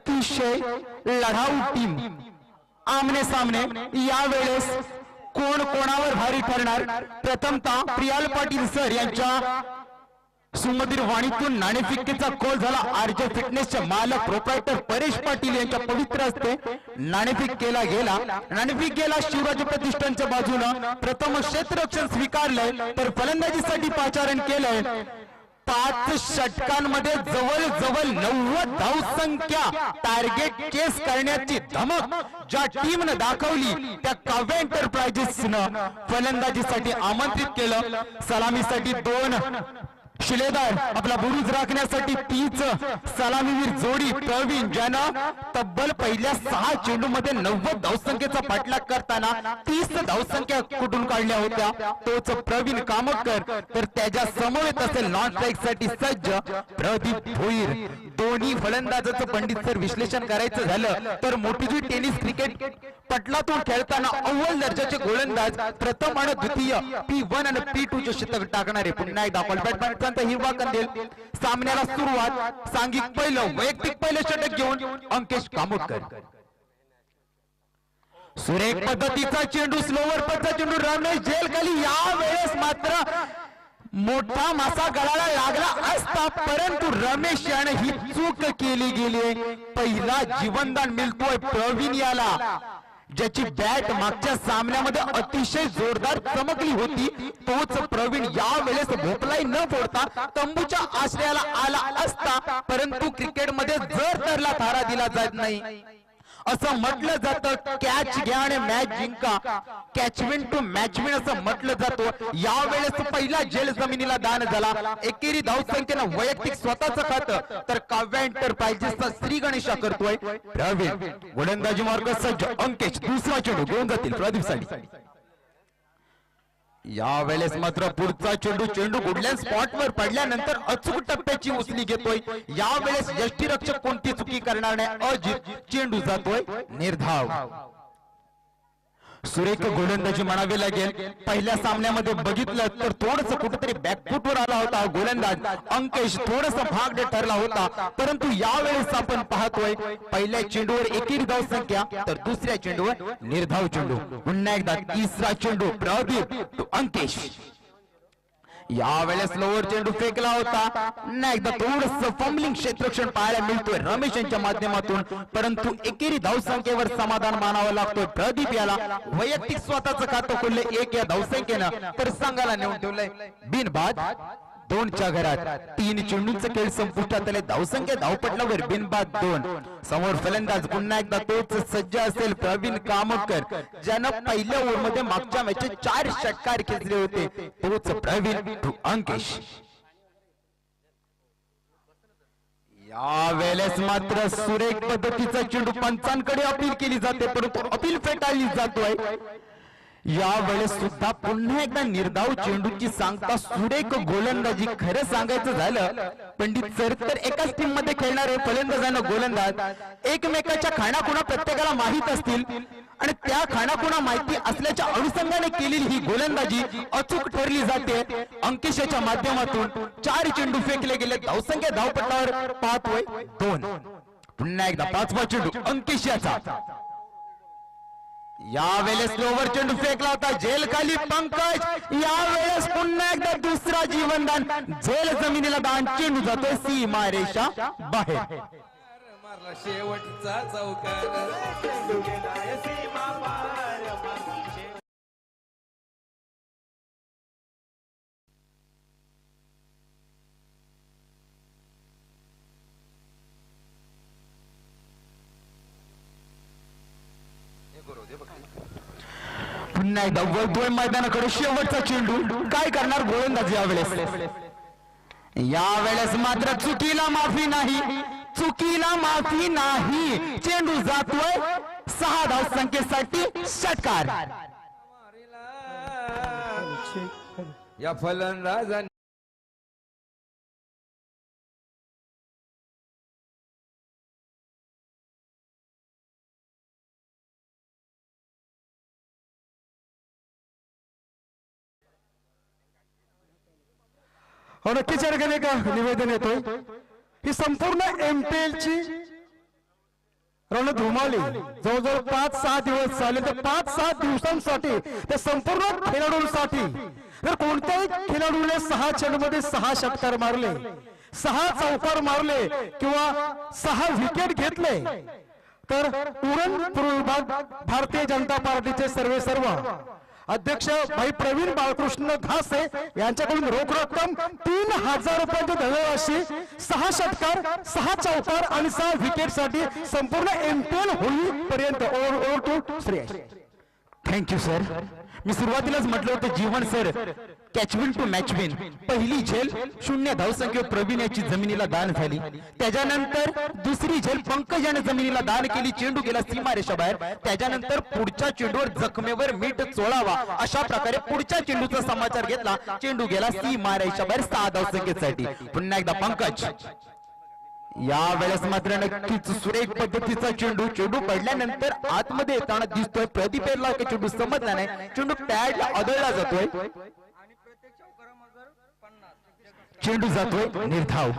अतिशय लढाऊ टीम आमने सामने यावेळेस कोण कोणावर भारी ठरणार। प्रथमतः प्रियाल पाटील सर यांच्या सुमधुर वाणीतून नाणेफेकीचा कॉल झाला। आर्ज फिटनेसचे मालक प्रोप्रायटर परेश पाटील यांच्या पवित्र हस्ते नाणेफेक केला गेला। नाणेफेक गेला शिवराज प्रतिष्ठानच्या बाजूने। प्रथम क्षेत्ररक्षण स्वीकारलंय तर फलंदाजीसाठी पाचारण केलंय। 5 षटकांमध्ये जवळजवळ 90 धावसंख्या टार्गेट केस करण्याची धमक ज्या टीमने दाखवली त्या काव्य एंटरप्राइजेसनं फलंदाजीसाठी आमंत्रित केलं। सलामीसाठी 2 शिलेदार आपला बुरुज राखण्यासाठी 30 सलामीवीर जोडी प्रवीण ज्यानं तब्बल पहिल्या 6 चेंडूमध्ये 90 धावसंख्येचा पाठलाग करताना 30 धावसंख्या कुठून काढल्या होत्या तोच प्रवीण कामतकर। तर त्याच्या समवेत असेल नॉन स्ट्राइक साठी सज्ज प्रदीप भोईर। दोन्ही फलंदाजाचं पंडित सर विश्लेषण करायचं झालं तर मोठीजी टेनिस क्रिकेट पटलातून खेळताना अव्वल दर्जाचे गोलंदाज प्रथम आणि द्वितीय P1 आणि P2 चे शतक टाकणारे पुन्हा एकदा बॅटमॅनचा हिरवा कंदील। सामन्याला सुरुवात सांघिक पहिलं वैयक्तिक पहिलं षटक घेऊन अंकेश कामोदकर। सुरेख पद्धतीचा चेंडू स्लोवर पद्धतीचा चेंडू रमेश जेल खाली। यावेळेस मात्र मोठा मासा गळाला लागला असता परंतु रमेश याने ही चूक केली गेली। पहिला जीवनदान मिळतोय प्रवीण याला ज्याची बॅट मागच्या सामन्यामध्ये अतिशय जोरदार चमकली होती। तोच प्रवीण यावेळेस भोपलाई न फोडता तंबूच्या आश्रयाला आला असता परंतु क्रिकेटमध्ये जर तरला थारा दिला जात नाही असं म्हटलं जातं। कॅच घ्या आणि मॅच जिंका, कॅचविन टू मॅचविन असं म्हटलं जातं। यावेळेस पहिला जेल जमिनीला दान झाला। एकेरी धावसंख्येनं वैयक्तिक स्वतःचं खातं तर काव्य एंटरप्राइजेसचा श्री गणेशा करतोय प्रवीण। गोलंदाजी मार्ग सज्ज अंकेश दुसरा चेंडू घेऊन जातील प्रदीप साली। यावेळेस मात्र पुढचा चेंडू गुडलँड स्पॉटवर पडल्यानंतर अचूक टप्प्याची उचली घेतोय। यावेळेस यष्टीरक्षक कोणती चुकी करणार नाही अजित चेंडू जातोय निर्धाव। सुरेख गोलंदाजी म्हणावी लागेल। पहिल्या सामन्यामध्ये बघितलं तर थोडस कुठेतरी बॅकफुटवर आला होता गोलंदाज अंकेश, थोडस भागडे ठरला होता परंतु यावेळेस आपण पाहतोय पहिल्या चेंडूवर एकेरी धावसंख्या तर दुसऱ्या चेंडूवर निर्धाव चेंडू। पुन्हा एकदा तिसरा चेंडू प्रदीप टू अंकेश। यावेळेस लोअर चेंडू फेकला होता। पुन्हा एकदा थोडस फंबलिंग क्षेत्ररक्षण पाहायला मिळतोय रमेश यांच्या माध्यमातून परंतु एकेरी धावसंख्येवर समाधान मानावं लागतोय प्रदीप याला। वैयक्तिक स्वतःचं खातं खोललंय 1 या धावसंख्येनं तर संघाला नेऊन ठेवलंय बिनबाद 2च्या घरात। 3 चेंडूंचं खेळ संपुष्टात आले। धावसंख्या धावपटलावर बिनबाद 2। समोर फलंदाज पुन्हा एकदा तोच सज्ज असेल प्रवीण कामतकर ज्यानं पहिल्या ओव्हरमध्ये मागच्या मॅचचे 4 षटकार खेचले होते तोच प्रवीण टू अंकेश। यावेळेस मात्र सुरेख पद्धतीचा चेंडू पंचांकडे अपील केली जाते परंतु अपील फेटाळली जातोय। यावेळेस सुद्धा पुन्हा एकदा निर्धाव चेंडूची सांगता सुरेख गोलंदाजी। खरं सांगायचं झालं पंडित सर तर एकाच टीम मध्ये खेळणारे फलंदाजांना गोलंदाज एकमेकाच्या खाणाखुणा प्रत्येकाला माहित असतील आणि त्या खाणाखुणा माहिती असल्याच्या अनुषंगाने केलेली ही गोलंदाजी अचूक ठरली जाते। अंकेशच्या माध्यमातून 4 चेंडू फेकले गेले। धावसंख्या धावपटलावर पाहतोय 2। पुन्हा एकदा 5वा चेंडू अंकेशचा। यावेळेस लोवर चेंडू फेकला होता जेल खाली पंकज। यावेळेस पुन्हा एकदा दुसरा जीवनदान जेल जमिनीला दान चेंडू जातोय सीमारेषा बाहेर। शेवटचा पुन्हा एकदा वळतोय मैदानाकडे शेवटचा चेंडू। काय करणार गोलंदाज यावेळेस मात्र चुकीला माफी नाही, चुकीला माफी नाही। चेंडू जातोय 6 धावसंख्येसाठी षटकार। या फलंदाजांनी नक्कीच या ठिकाणी एक निवेदन येतोय ही संपूर्ण MPL ची रणधुमाळी जवळजवळ 5-6 दिवस झाले. तर 5-6 दिवसांसाठी त्या संपूर्ण खेळाडूंसाठी जर कोणत्याही खेळाडूने 6 चेंडूमध्ये 6 षटकार मारले, 6 चौकार मारले किंवा 6 विकेट घेतले तर उरण पूर्व विभाग भारतीय जनता पार्टीचे सर्व अध्यक्ष भाई प्रवीण बाळकृष्ण घासे यांच्याकडून रोख रक्कम 3000 रुपयांची धनराशी, 6 षटकार, 6 चौकार आणि 6 विकेट साठी संपूर्ण एमपीएल होईपर्यंत. Over to Shreyas. Thank you sir. मी सुरुवातीलाच म्हटलं होतं जीवन सर कॅचविन टू मॅचविन. पहिली झेल 0 धावसंख्येवर प्रवीण याची जमिनीला दान झाली. त्याच्यानंतर दुसरी झेल पंकज याने जमिनीला दान केली, चेंडू गेला सीमारेषा बाहेर. त्याच्यानंतर पुढच्या चेंडूवर जखमेवर मीठ चोळावा अशा प्रकारे पुढच्या चेंडूचा समाचार घेतला, चेंडू गेला सीमारेषा बाहेर 6 धावसंख्येसाठी. पुन्हा एकदा पंकज. या वेळेस मात्र नक्कीच सुरेख पद्धतीचा चेंडू पडल्यानंतर आतमध्ये येताना दिसतोय. प्रदीप याला चेंडू समजला नाही, चेंडू पॅडला आदळला जातोय, चेंडू जातोय निर्धाव.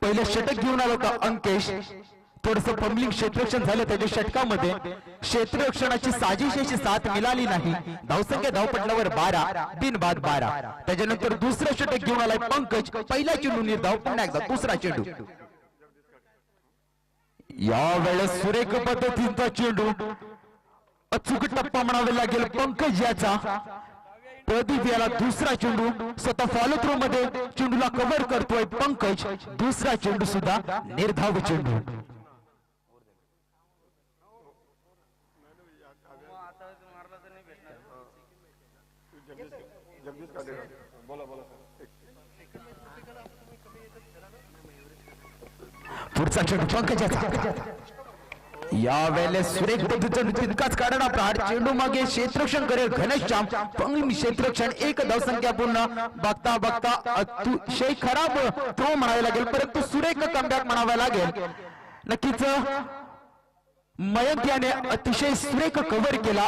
पहिले षटक घेऊन आला होता अंकेश, थोडस फंबलिंग क्षेत्ररक्षण झालं त्याच्या षटकामध्ये. क्षेत्ररक्षणाची साजिशेची साथ मिळाली नाही. धावसंख्या धावपटलावर 12, बिनबाद 12. त्याच्यानंतर दुसरं षटक घेऊन आलाय पंकज, पहिला चेंडू निर्धाव, पुन्हा एकदा दुसरा चेंडू. या वेळेस सुरेख पद्धतीचा चेंडू, अचूक टप्पा म्हणावे लागेल पंकज याचा. प्रदीप याला दुसरा चेंडू, स्वतः फॉलो थ्रो मध्ये चेंडूला कव्हर करतोय पंकज. दुसरा चेंडू सुद्धा निर्धाव चेंडू. पुढचा चेंडू पंकजाचा. या वेळेस सुरेख पद्धतीचा तितकाच काढणार प्रहार. चेंडू मागे क्षेत्ररक्षण करेल घनश्याम. क्षेत्ररक्षण, 1 धावसंख्या पूर्ण. बघता अतिशय खराब थ्रो म्हणावे लागेल, परंतु सुरेख कमबॅक म्हणावा लागेल. नक्कीच मयंक याने अतिशय सुरेख कव्हर केला,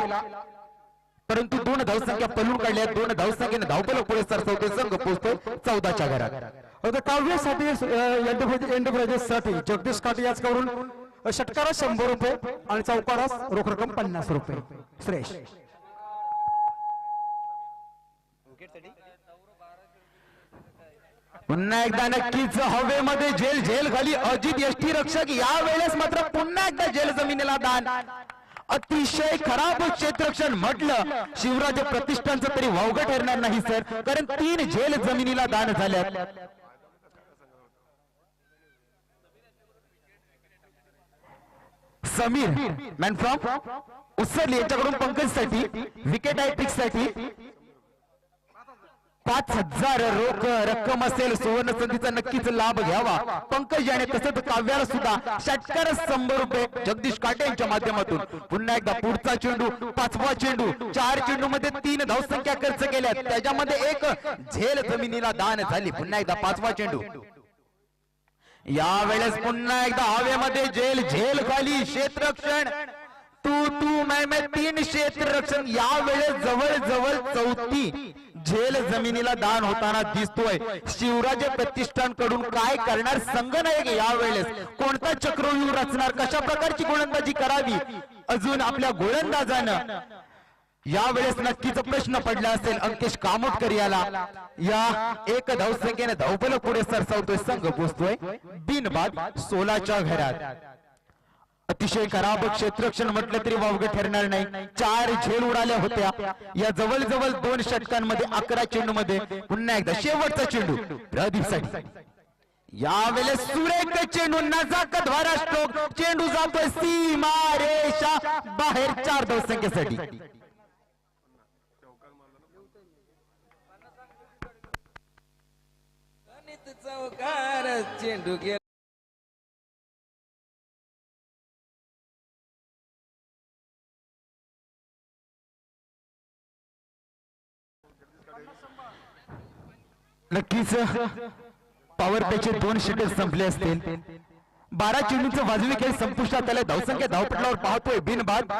परंतु 2 धावसंख्या पलून काढल्या. 2 धावसंख्येने धावपल पुढे सरसवतोय, संघ पोहोचतोय 14च्या घरात. काव्यासाठी एंटरप्राइजेससाठी जगदीश काटे याचकडून षटकारास 100 रुपये आणि चौकारास रोख रक्कम 50 रुपये. श्रेयश. पुन्हा एकदा नक्कीच हवेमध्ये झेल खाली अजित यष्टी रक्षक. या वेळेस मात्र पुन्हा एकदा झेल जमिनीला दान. अतिशय खराब क्षेत्ररक्षण म्हटलं शिवराज प्रतिष्ठानचं तरी वावगं ठरणार नाही सर, कारण 3 झेल जमिनीला दान झाल्यात. समीर मॅन फ्रॉम उसरली यांच्याकडून पंकजसाठी विकेट हॅट्रिक साठी 5000 रोख रक्कम असेल. सुवर्ण संधीचा नक्कीच लाभ घ्यावा पंकज याने. तसंच काव्याला सुद्धा षटकार 100 रुपये जगदीश काटे यांच्या माध्यमातून. पुन्हा एकदा पुढचा चेंडू, 5वा चेंडू. 4 चेंडू मध्ये 3 धावसंख्या खर्च केल्या, त्याच्यामध्ये 1 झेल जमिनीला दान झाली. पुन्हा एकदा 5वा चेंडू. या वेळेस पुन्हा एकदा हवेमध्ये झेल खाली क्षेत्ररक्षण. तू मैं 3 क्षेत्ररक्षण. या वेळेस जवळ 4थी झेल जमिनीला दान होताना दिसतोय. शिवराज प्रतिष्ठान कडून काय करणार संघनायक या वेळेस? कोणता चक्रव्यूह रचणार, कशा प्रकारची गोलंदाजी करावी अजून आपल्या गोलंदाजानं यावेळेस नक्कीच प्रश्न पडला असेल. अंकेश कामोटकर याला या 1 धावसंख्येने धावपल पुढे सरसावतोय, संघ पोहोचतोय बिनबाद 16च्या घरात. अतिशय खराब क्षेत्ररक्षण म्हटलं तरी वावगं ठरणार नाही. 4 झेल उडाल्या होत्या या जवळ 2 षटकांमध्ये. 11 चेंडू मध्ये पुन्हा एकदा शेवटचा चेंडू प्रदीपसाठी. यावेळेस सुरेख चेंडू, नजाकत भरा स्ट्रोक. चेंडू जातोय सीमा रेषा बाहेर 4 धावसंख्येसाठी. चौकार चेंडू गेला. नक्कीच पॉवर प्लेचे 2 षटक संपले असतील. 12 चेंडूंचा वाजवी खेळ संपुष्टात आलाय. धावसंख्या धावपटलावर पाहतोय बिनबाद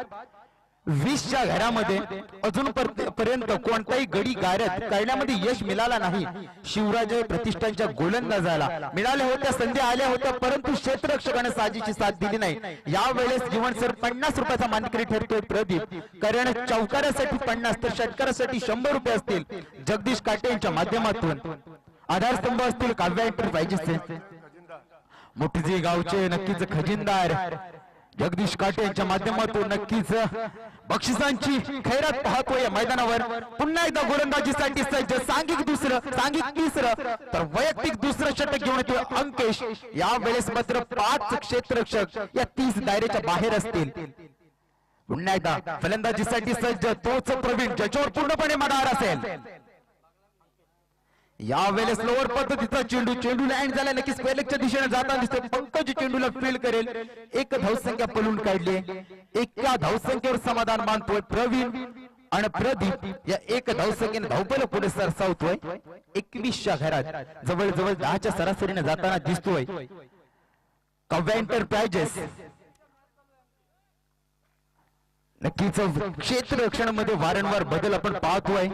20च्या घरामध्ये अजून पर्यंत कोणताही गडी गारद करण्यामध्ये यश मिळाला नाही. शिवराज प्रतिष्ठानच्या गोलंदाजाला मिळाल्या होत्या संधी आल्या होत्या, परंतु क्षेत्ररक्षकाने साजीची साथ दिली नाही. यावेळेस जीवन सर 50 रुपयाचा मानकरी ठरतोय प्रदीप. कारण चौकारासाठी 50 तर षटकारासाठी 100 रुपये असतील. जगदीश काटे यांच्या माध्यमातून आधारस्तंभ असतील काव्या एंटरप्राइजेसचे मोठीजी गावचे नक्कीच खजिनदार जगदीश काटे यांच्या माध्यमातून नक्कीच बक्षिसांची खैरात पाहतोय या मैदानावर. पुन्हा एकदा गोलंदाजीसाठी सज्ज. सांघिक दुसरं, सांघिक तिसरं तर वैयक्तिक दुसरं षटक घेऊन येतोय अंकेश. यावेळेस मात्र 5 क्षेत्ररक्षक या 30 दायरेच्या बाहेर असतील. पुन्हा एकदा फलंदाजीसाठी सज्ज तोच प्रवीण ज्याच्यावर पूर्णपणे मदार असेल. यावेळेस लोअर पद्धतीचा चेंडू लँड झाला. नक्की स्क्वेअर लेगच्या दिशेने जाताना दिसतोय. पंकज चेंडूला फील्ड करेल. एक धावसंख्या पळून काढली. एका धावसंख्येवर समाधान मानतोय प्रवीण आणि प्रदीप. या एक धावसंख्येने धावपल पुढे सरसावतोय. 21च्या घरात जवळजवळ 10च्या सरासरीने जाताना दिसतोय काव्या एंटरप्राइजेस. नक्कीच क्षेत्ररक्षणामध्ये वारंवार बदल आपण पाहतोय.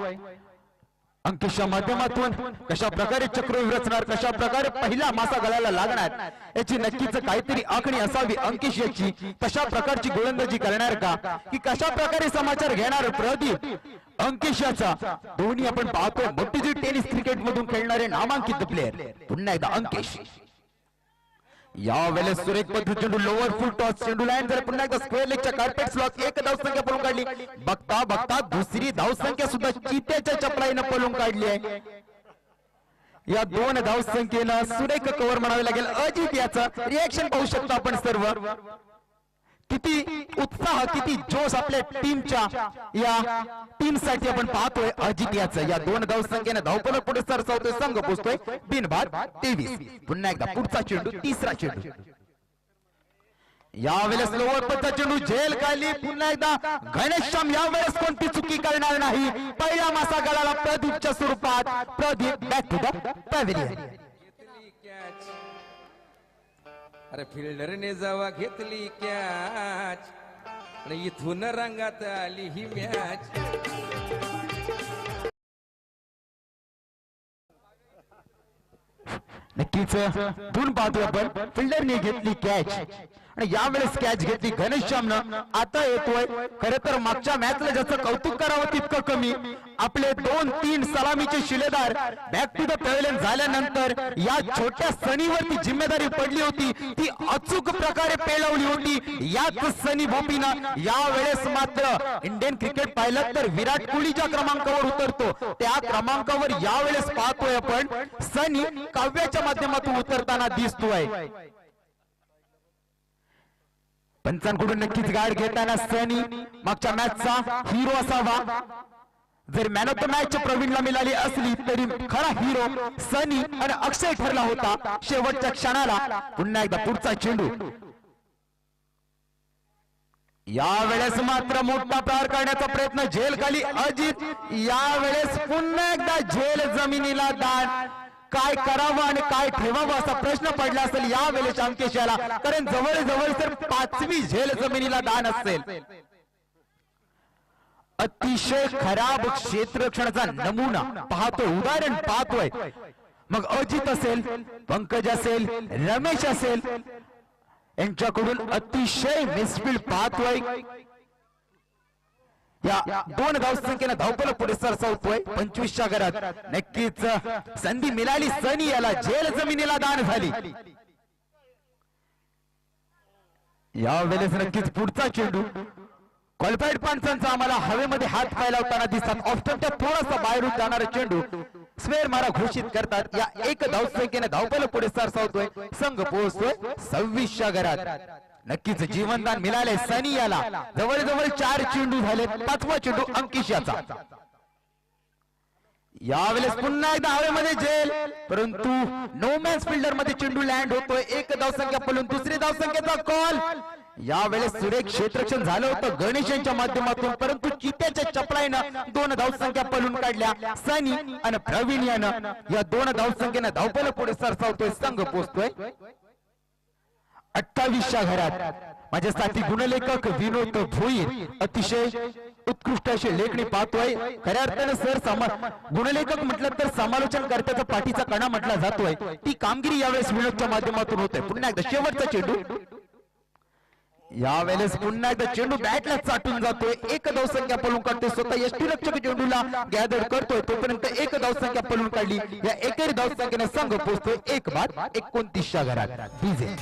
अंकेशच्या माध्यमातून कशा प्रकारे चक्रव्यूह रचणार, कशा प्रकारे पहिला मासा गळाला लागणार याची नक्कीच काहीतरी आखणी असावी अंकेश याची. तशा प्रकारची गोलंदाजी करणार का की कशा प्रकारे समाचार घेणार प्रदीप अंकेश याचा. दोन्ही आपण पाहतोय मोठीजी टेनिस क्रिकेट मधून खेळणारे नामांकित प्लेयर. पुन्हा एकदा अंकेश. यावेळेस सुरेख पद्धत चेंडू लोअर फुल टॉस चेंडू लँड झाला. पुन्हा एकदा स्क्वेअर लेगच्या कार्पेट स्लॉट. एक धावसंख्या पळून काढली. बघता बघता दुसरी धावसंख्या सुद्धा चित्याच्या चपलाईनं पळून काढली आहे. या 2 धावसंख्येनं सुरेख कव्हर म्हणावे लागेल. अजित याचं रिएक्शन पाहू शकतो आपण सर्व. किती उत्साह, किती जोश आपल्या टीमच्या या टीमसाठी आपण पाहतोय. अजित याचं या 2 धावसंख्येने धावपल पुढे सरसावतोय. संघ पोहोचतोय बिनबाद 23. पुन्हा एकदा पुढचा चेंडू, तिसरा चेंडू. यावेळेस लोअर पद्धतीचा चेंडू झेल काढली. पुन्हा एकदा घनश्याम यावेळेस कोणती चुकी करणार नाही. पहिला मासा गळाला प्रदीपच्या स्वरूपात. Pradeep back to the pavilion. अरे फिल्डरने जेव्हा घेतली कॅच आणि इथून रंगात आली ही मॅच. नक्कीच दोन पाहतोय आपण. फिल्डरने घेतली कॅच आणि यावेळेस कॅच घेतली घनश्यामनं. आता येतोय खरं तर मागच्या मॅचला ज्याचं कौतुक करावं तितकं कमी. आपले 2-3 सलामीचे शिलेदार बॅक टू द पॅव्हिलियन झाल्यानंतर या छोट्या सनीवरती जिम्मेदारी पडली होती. ती अचूक प्रकारे पेलवली होती याच सनी भोपीनं. यावेळेस मात्र इंडियन क्रिकेट पाहिलं तर विराट कोहली ज्या क्रमांकावर उतरतो त्या क्रमांकावर यावेळेस पाहतोय आपण सनी काव्याच्या माध्यमातून उतरताना दिसतोय. पंचांकडून नक्कीच गाड घेताना सनी मागच्या मॅचचा हिरो असावा. जर मॅन ऑफ द मॅच प्रवीणला मिळाली असली तरी खरा हिरो सनी आणि अक्षय ठरला होता शेवटच्या क्षणाला. पुन्हा एकदा पुढचा चेंडू. यावेळेस मात्र मोठा प्रहार करण्याचा प्रयत्न झेल खाली अजित. यावेळेस पुन्हा एकदा झेल जमिनीला दान. काय करावं आणि काय ठेवावं असा प्रश्न पडला असेल यावेळेस अंकेश याला. कारण जवळजवळ तर 5वी झेल जमिनीला दान असेल. अतिशय खराब क्षेत्ररक्षणाचा नमुना पाहतोय, उदाहरण पाहतोय. मग अजित असेल, पंकज असेल, रमेश असेल यांच्याकडून अतिशय मिसफील्ड पाहतोय. या 2 धावसंख्येने धावपल पुढे सरसावतोय 25च्या घरात. नक्कीच संधी मिळाली सनी याला. झेल जमिनीला दान झाली. यावेळेस नक्कीच पुढचा चेंडू. क्वालिफाईड पंचांचा आम्हाला हवेमध्ये हात पाय लावताना दिसतात. ऑप्शनच्या थोडासा बाहेरून जाणारा चेंडू स्क्वेअर मारा घोषित करतात. या 1 धावसंख्येने धावपल पुढे सरसावतोय. संघ पोहोचतोय 26च्या घरात. नक्कीच जीवनदान मिळाले सनी याला. जवळजवळ 4 चेंडू झाले. 5वा चेंडू अंकिश याचा. यावेळेस पुन्हा एकदा हवेमध्ये झेल, परंतु नो मॅन्स फिल्डर मध्ये चेंडू लँड होतोय. 1 धावसंख्या पळून दुसरी धावसंख्येचा कॉल. यावेळेस सुरेख क्षेत्ररक्षण झालं होतं गणेश यांच्या माध्यमातून, परंतु चित्याच्या चपलाईनं 2 धावसंख्या पळून काढल्या सनी आणि प्रवीण यानं. या 2 धावसंख्येनं धावपल पुढे सरसावतोय. संघ पोहोचतोय 28च्या घरात. माझ्या साथी गुणलेखक विनोद भोईर अतिशय उत्कृष्ट अशी लेखणी पाहतोय. खऱ्या अर्थानं गुणलेखक म्हटलं तर समालोचन करत्याचा पाठीचा कणा म्हटला जातोय. ती कामगिरी यावेळेस विनोदच्या माध्यमातून होते. पुन्हा एकदा शेवटचा चेंडू, यावेळेस पुन्हा एकदा चेंडू बॅटला चाटून जातोय. एक धावसंख्या पळून काढतोय. स्वतः यष्टीरक्षक चेंडूला गॅदर करतोय. तोपर्यंत एक धावसंख्या पळून काढली. या एकेरी धावसंख्येने संघ पोहोचतोय 1 बाद 29 घरात. डीजे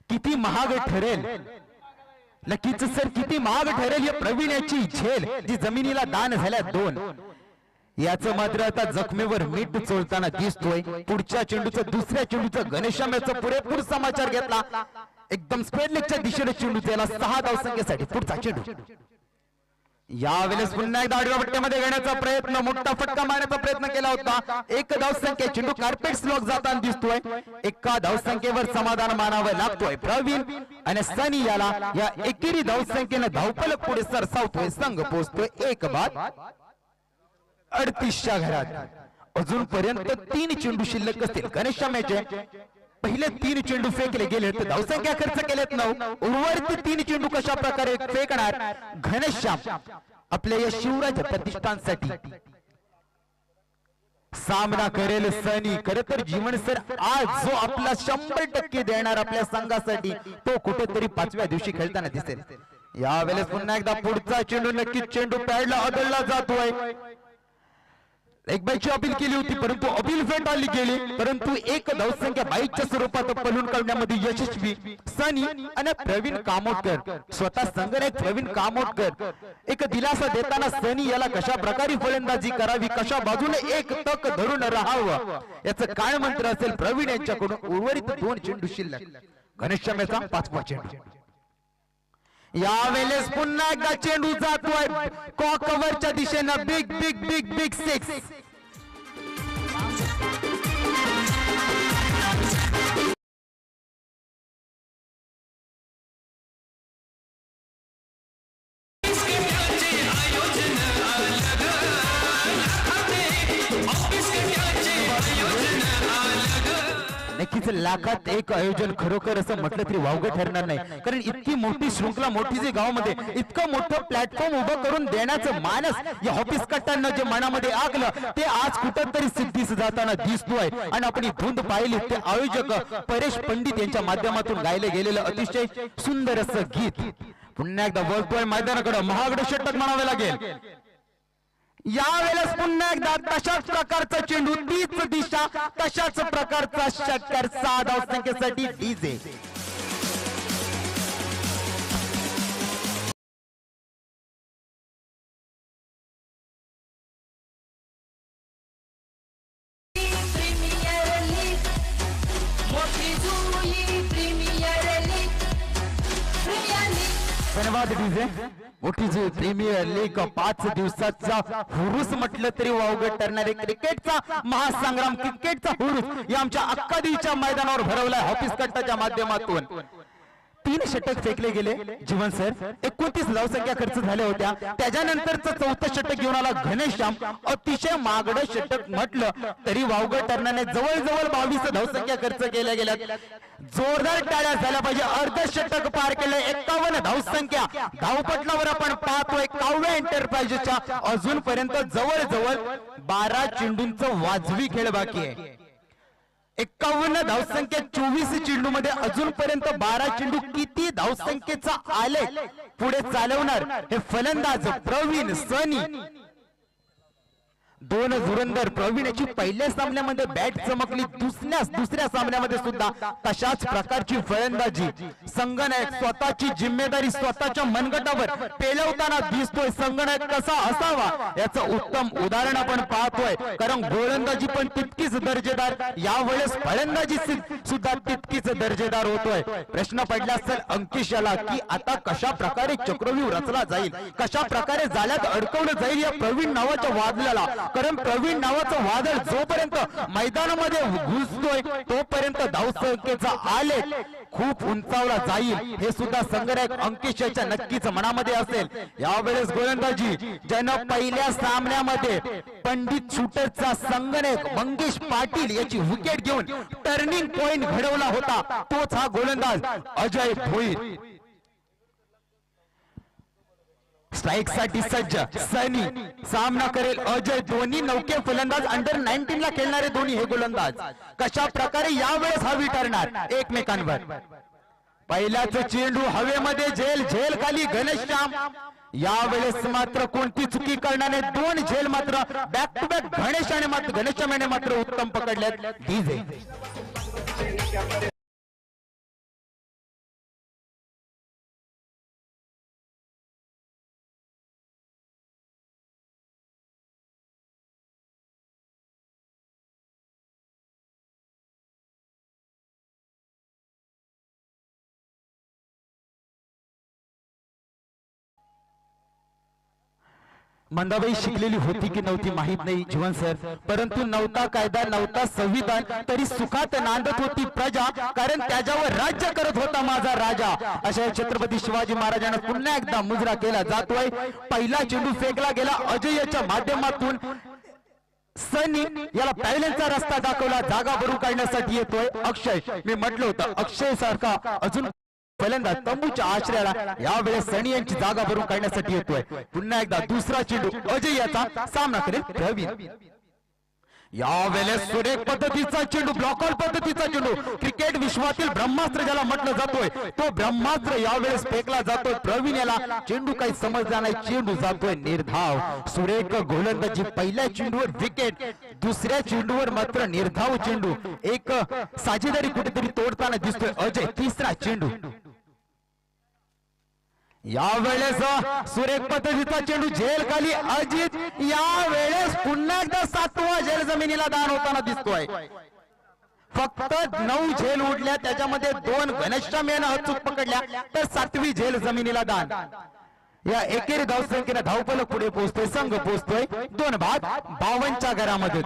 किती महाग ठरेल, नक्कीच सर किती महाग ठरेल या प्रवीण याची झेल जी जमिनीला दान झाल्या 2. याचं मात्र आता जखमेवर मीठ चोळताना दिसतोय. पुढच्या चेंडूचं दुसऱ्या चेंडूचं घनश्याम याचा पुरेपूर समाचार घेतला. एकदम स्क्वेअर लेगच्या दिशेने चेंडू त्याला 6 धावसंख्येसाठी पुढचा चेंडू. यावेळेस पुन्हा एकदा आडव्या पट्ट्यामध्ये घेण्याचा प्रयत्न, मोठा फटका मारण्याचा प्रयत्न केला होता. 1 धावसंख्या, चेंडू कार्पेट स्लॉक जाताना दिसतोय. 1 धावसंख्येवर समाधान मानावं लागतोय. प्रवीण आणि सनी याला या एकेरी धावसंख्येनं धावफलक पुढे सरसावतोय. संघ पोहोचतोय 1 बाद 38च्या घरात. अजूनपर्यंत 3 चेंडू शिल्लक असतील. घनश्याम याचे पहिले 3 चेंडू फेकले गेले तर धावसंख्या खर्च केलेत 9. उर्वरित 3 चेंडू कशा प्रकारे फेकणार घनश्याम आपल्या या शिवराज प्रतिष्ठानसाठी सामना करेल सनी. खर तर जीवन सर आज जो आपला 100% देणार आपल्या संघासाठी तो कुठेतरी 5व्या दिवशी खेळताना दिसेल. यावेळेस पुन्हा एकदा पुढचा चेंडू नक्कीच चेंडू पॅडला आदळला जातोय. एक बाईची अपील केली होती परंतु अपील फेटाळली गेली. परंतु 1 धावसंख्या 22च्या स्वरूपात पळून काढण्यामध्ये यशस्वी सनी आणि प्रवीण कामोटकर. स्वतः संघनायक प्रवीण कामोटकर एक दिलासा देताना सनी याला कशा प्रकारे फलंदाजी करावी, कशा बाजूने एक तक धरून राहावं याचं काय मंत्र असेल प्रवीण यांच्याकडून. उर्वरित 2 चेंडू शिल्लक. घनश्याम याचा 5वा चेंडू. यावेळेस पुन्हा एकदा चेंडू जातोय कव्हरच्या दिशेनं. Big big big big 6. नक्कीच लाखात एक आयोजन खरोखर असं म्हटलं तरी वावगं ठरणार नाही. कारण इतकी मोठी शृंखला, मोठी जी गावामध्ये इतकं मोठं प्लॅटफॉर्म उभं करून देण्याचं मानस या ऑफिस कट्टांना जे मनामध्ये आगलं ते आज कुठंतरी सिद्धीस जाताना दिसतोय. आणि आपण धुंद पाहिली ते आयोजक परेश पंडित यांच्या माध्यमातून गायले गेलेलं अतिशय सुंदर असं गीत पुन्हा एकदा बोलतोय मैदानाकडे. महागडे षटक म्हणावे लागेल. यावेळेस पुन्हा एकदा तशाच प्रकारचा चेंडू, तीच दिशा, तशाच प्रकारचा षटकार. 6 धावसंख्येसाठी डीजे. धन्यवाद डीजे. मोठी जी प्रीमियर लीग 5 दिवसाचा हुरूस म्हटलं तरी वावगं ठरणारे क्रिकेटचा महासंग्राम, क्रिकेटचा हुरूस या आमच्या अक्कादीच्या मैदानावर भरवलाय ऑफिस कट्टाच्या माध्यमातून. 3 षटक फेकले गेले जीवन सर. 29 धावसंख्या खर्च झाल्या होत्या. त्याच्यानंतरच 4थं षटक घेऊन आला घनश्याम. अतिशय महागडं षटक म्हटलं तरी वावगं ठरणारे जवळजवळ 22 धावसंख्या खर्च केल्या गेल्या. जोरदार टाळ्या झाल्या पाहिजे. अर्ध षटक पार केलं. 51 धावसंख्या धावपटलावर आपण पाहतोय काव्या एंटरप्राइजेसच्या. अजूनपर्यंत जवळजवळ 12 चेंडूंचं वाजवी खेळ बाकी आहे. 51 धावसंख्या 24 चेंडू मध्ये अजूनपर्यंत 12 चेंडू. किती धावसंख्येचा आले पुढे चालवणार हे फलंदाज प्रवीण सनी. 2 धुरंधर. प्रवीण याची पहिल्या सामन्यामध्ये बॅट चमकली. दुसऱ्या सामन्यामध्ये सुद्धा तशाच प्रकारची फलंदाजी. संघनायक स्वतःची जिम्मेदारी स्वतःच्या मनगटावर पेलवताना दिसतोय. संघनायक कसा असावा याचं उत्तम उदाहरण आपण पाहतोय. कारण गोलंदाजी पण तितकीच दर्जेदार, यावेळेस फलंदाजी सुद्धा तितकीच दर्जेदार होतोय. प्रश्न पडला असेल अंकिश याला की आता कशा प्रकारे चक्रव्यूह रचला जाईल, कशा प्रकारे जाळ्यात अडकवलं जाईल या प्रवीण नावाच्या वादळाला. कारण प्रवीण नावाचं वादळ जोपर्यंत मैदानामध्ये घुसतोय तोपर्यंत धावसंख्येचा आलेख खूप उंचावला जाईल हे सुद्धा संघनायक अंकिश याच्या नक्कीच मनामध्ये असेल. यावेळेस गोलंदाजी ज्यानं पहिल्या सामन्यामध्ये पंडित शूटरचा संघनायक मंगेश पाटील याची विकेट घेऊन टर्निंग पॉइंट घडवला होता तोच हा गोलंदाज अजय भोईर. स्ट्राइक साठी सज्ज सनी सामना करेल अजय. दोन्ही नौके फलंदाज अंडर 19 ला खेळणारे दोन्ही हे गोलंदाज कशा प्रकारे यावेळेस हवी ठरणार एकमेकांवर. पहिल्याच चेंडू हवेमध्ये झेल खाली घनश्याम. यावेळेस मात्र कोणती चुकी करणारे 2 झेल मात्र बॅक टू बॅक घनश्याम मात्र उत्तम पकडल्यात. डीजे मंदाबाई शिकलेली होती की नव्हती माहित नाही जीवन सर, परंतु नव्हता कायदा नव्हता संविधान तरी सुखात नांदत होती प्रजा, कारण त्याच्यावर राज्य करत होता माझा राजा. अशा छत्रपती शिवाजी महाराजांना पुन्हा एकदा मुजरा केला जातोय. पहिला चेंडू फेकला गेला अजयच्या माध्यमातून. सनी याला पहिल्यांचा रस्ता दाखवला, जागा भरून काढण्यासाठी येतोय अक्षय. मी म्हटलं होतं अक्षय सारखा अजून फलंदाज तंबूच्या आश्रयाला यावेळेस सनी यांची जागा भरून काढण्यासाठी येतोय. पुन्हा एकदा दुसरा चेंडू अजय याचा सामना करेल प्रवीण. यावेळेस सुरेख पद्धतीचा चेंडू, ब्लॉकआउट पद्धतीचा चेंडू, क्रिकेट विश्वातील ब्रह्मास्त्र ज्याला म्हटलं जातोय तो ब्रह्मास्त्र यावेळेस फेकला जातोय. प्रवीण याला चेंडू काही समजला नाही, चेंडू जातोय निर्धाव. सुरेख गोलंदाजी, पहिल्या चेंडूवर विकेट, दुसऱ्या चेंडूवर मात्र निर्धाव चेंडू. एक साजेदारी कुठेतरी तोडताना दिसतोय अजय. तिसरा चेंडू यावेळेस सुरेख पद्धतीचा चेंडू झेल खाली अजित. यावेळेस पुन्हा एकदा 7वा झेल जमिनीला दान होताना दिसतोय. फक्त 9 झेल उडल्या, त्याच्यामध्ये 2 घनश्याम यानं अचूक पकडल्या, तर 7वी झेल जमिनीला दान. या एकेरी धावसंख्येने धावफलक पुढे पोहोचतोय, संघ पोहोचतोय 2 बाद 52च्या घरामध्ये.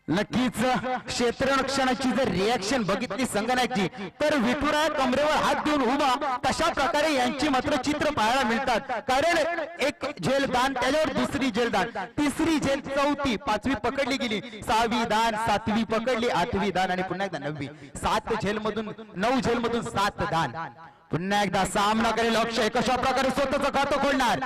नक्कीच क्षेत्ररक्षणाची जर रिएक्शन बघितली संगणकाची तर विठुराया कमरेवर हात देऊन उभा, तशा प्रकारे यांची मात्र चित्र पाहायला मिळतात. कारण एक झेल दान, त्याच्यावर दुसरी झेल दान, तिसरी झेल, चौथी, 5वी पकडली गेली, 6वी दान, 7वी पकडली, 8वी दान आणि पुन्हा एकदा 9वी. 7 झेल मधून 9 झेल मधून 7 दान. पुन्हा एकदा सामना करेल अक्षय, कशा प्रकारे स्वतःचं खातं खोलणार.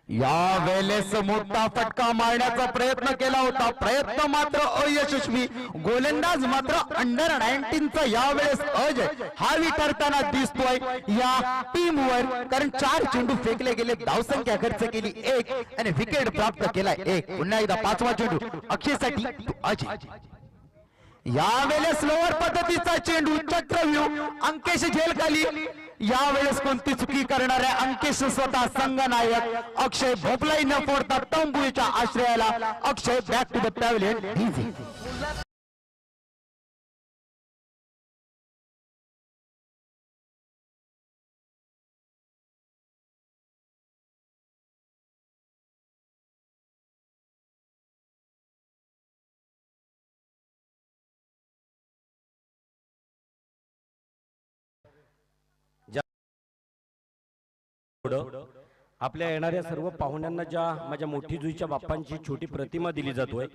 या वेळेस मोठा फटका मारण्याचा प्रयत्न केला होता, प्रयत्न मात्र अयशस्वी. गोलंदाज मात्र अंडर 19चा यावेळेस अजय हावी ठरताना दिसतोय या टीमवर, कारण 4 चेंडू फेकले गेले, धावसंख्या खर्च केली 1 आणि विकेट प्राप्त केला 1. पुन्हा एकदा 5वा चेंडू अक्षयसाठी अजय. यावेळेस लोअर पद्धतीचा चेंडू, चक्रव्यूह, अंकेश झेल खाली. यावेळेस कोणती चुकी करणाऱ्या अंकेश स्वतः संघनायक अक्षय भोपलाई न फोडता तंबूच्या आश्रयाला. अक्षय बॅक टू द पॅव्हलियन. आपल्या येणाऱ्या सर्व पाहुण्यांना ज्या माझ्या मोठी जुईच्या बाप्पांची छोटी प्रतिमा दिली जातोय,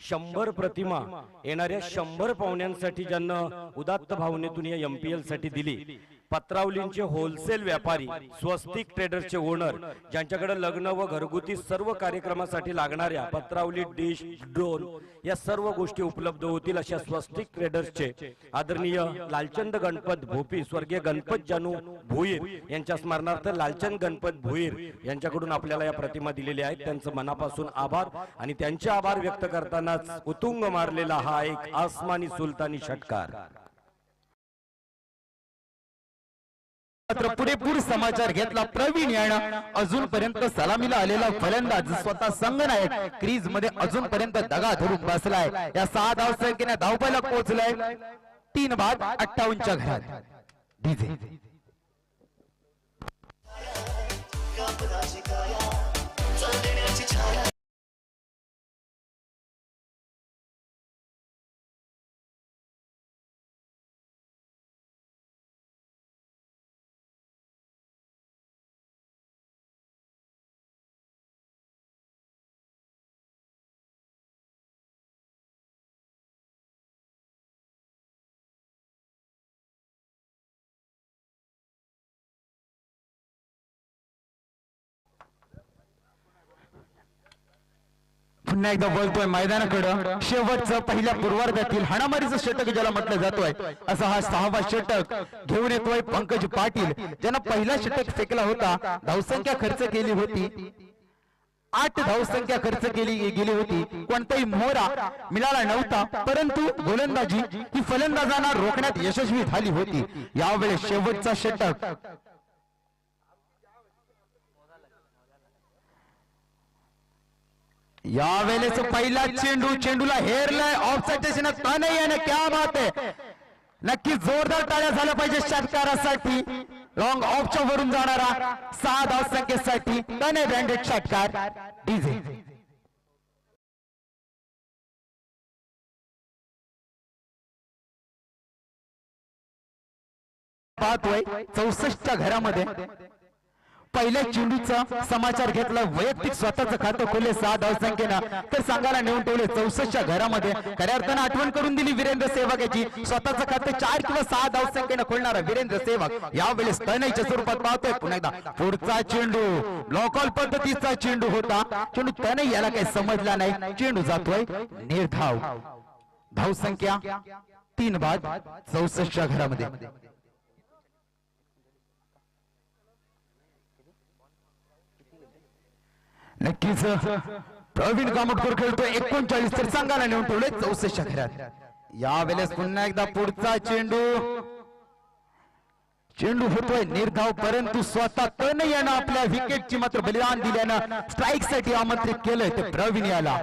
100 प्रतिमा येणाऱ्या 100 पाहुण्यांसाठी ज्यांना उदात्त भावनेतून या MPL साठी दिली. पत्रावलींचे होलसेल व्यापारी, स्वस्तिक ट्रेडर्सचे ओनर, ज्यांच्याकडे लग्न व घरगुती सर्व कार्यक्रमासाठी लागणाऱ्या पत्रावली डिश, ड्रोन या सर्व गोष्टी उपलब्ध होतील अशा स्वस्तिक ट्रेडर्सचे आदरणीय लालचंद गणपत भोपी, स्वर्गीय गणपत जानू भोईर यांच्या स्मरणार्थ लालचंद गणपत भोईर यांच्याकडून आपल्याला या प्रतिमा दिलेल्या आहेत. त्यांचं मनापासून आभार आणि त्यांचे आभार व्यक्त करतानाच उतुंग मारलेला हा एक आसमानी सुलतानी षटकार. मात्र पुरेपूर समाचार घेतला प्रवीण यानं. अजूनपर्यंत सलामीला आलेला फलंदाज स्वतः संघनायक क्रीज मध्ये अजूनपर्यंत दगा धरून बसलाय. या 6 धावसंख्येने धावफलक पोहोचलाय 3 बाद 58च्या घरात. डीजे पुन्हा एकदा बोलतोय मैदानाकडे. शेवटचं पहिल्या पूर्वार्धातील हाणामारीचं षटक ज्याला म्हटलं जातोय, असा हा 6वा षटक घेऊन येतोय पंकज पाटील, ज्यानं पहिला षटक फेकला होता. धावसंख्या खर्च केली होती 8 धावसंख्या खर्च केली गेली होती. कोणताही मोहरा मिळाला नव्हता, परंतु गोलंदाजी ही फलंदाजांना रोखण्यात यशस्वी झाली होती. यावेळेस शेवटचा षटक यावेळेस पहिला चेंडूला हेरलाय ऑफसाइड दिशेने. क्या बात आहे. नक्की जोरदार टाळ्या झाल्या पाहिजे षटकारासाठी. लॉंग ऑफच्या वरून जाणारा 6 धावसंख्येसाठी तने ब्रँडेड षटकार डीजे पाहतोय 64च्या घरामध्ये पहिल्या चेंडूचा समाचार घेतला वैयक्तिक स्वतःचं खातं खोले 6 धावसंख्येनं तर सांगायला नेऊन ठेवले 64च्या घरामध्ये खऱ्या अर्थानं आठवण करून दिली वीरेंद्र सेवक याची स्वतःचं खातं 4 किंवा 6 धावसंख्येनं खोलणारा वीरेंद्र सेवक यावेळेस तनयच्या स्वरूपात पाहतोय पुन्हा एकदा पुढचा चेंडू ब्लॉकॉल पद्धतीचा चेंडू होता चेंडू तनय याला काही समजला नाही चेंडू जातोय निर्धाव धावसंख्या 3 बाद 64च्या घरामध्ये नक्कीच प्रवीण कामतकर खेळतोय 39 तर सांगायला नेऊन ठेवले 64च्या घरात यावेळेस पुन्हा एकदा पुढचा चेंडू होतोय निर्धाव परंतु स्वतः तनय यानं आपल्या विकेटची मात्र बलिदान दिल्यानं स्ट्राईक साठी आमंत्रित केलंय ते प्रवीण याला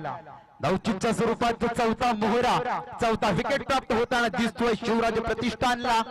धावचीच्या स्वरूपात चौथा मोहरा चौथा विकेट प्राप्त होताना दिसतोय शिवराज प्रतिष्ठानला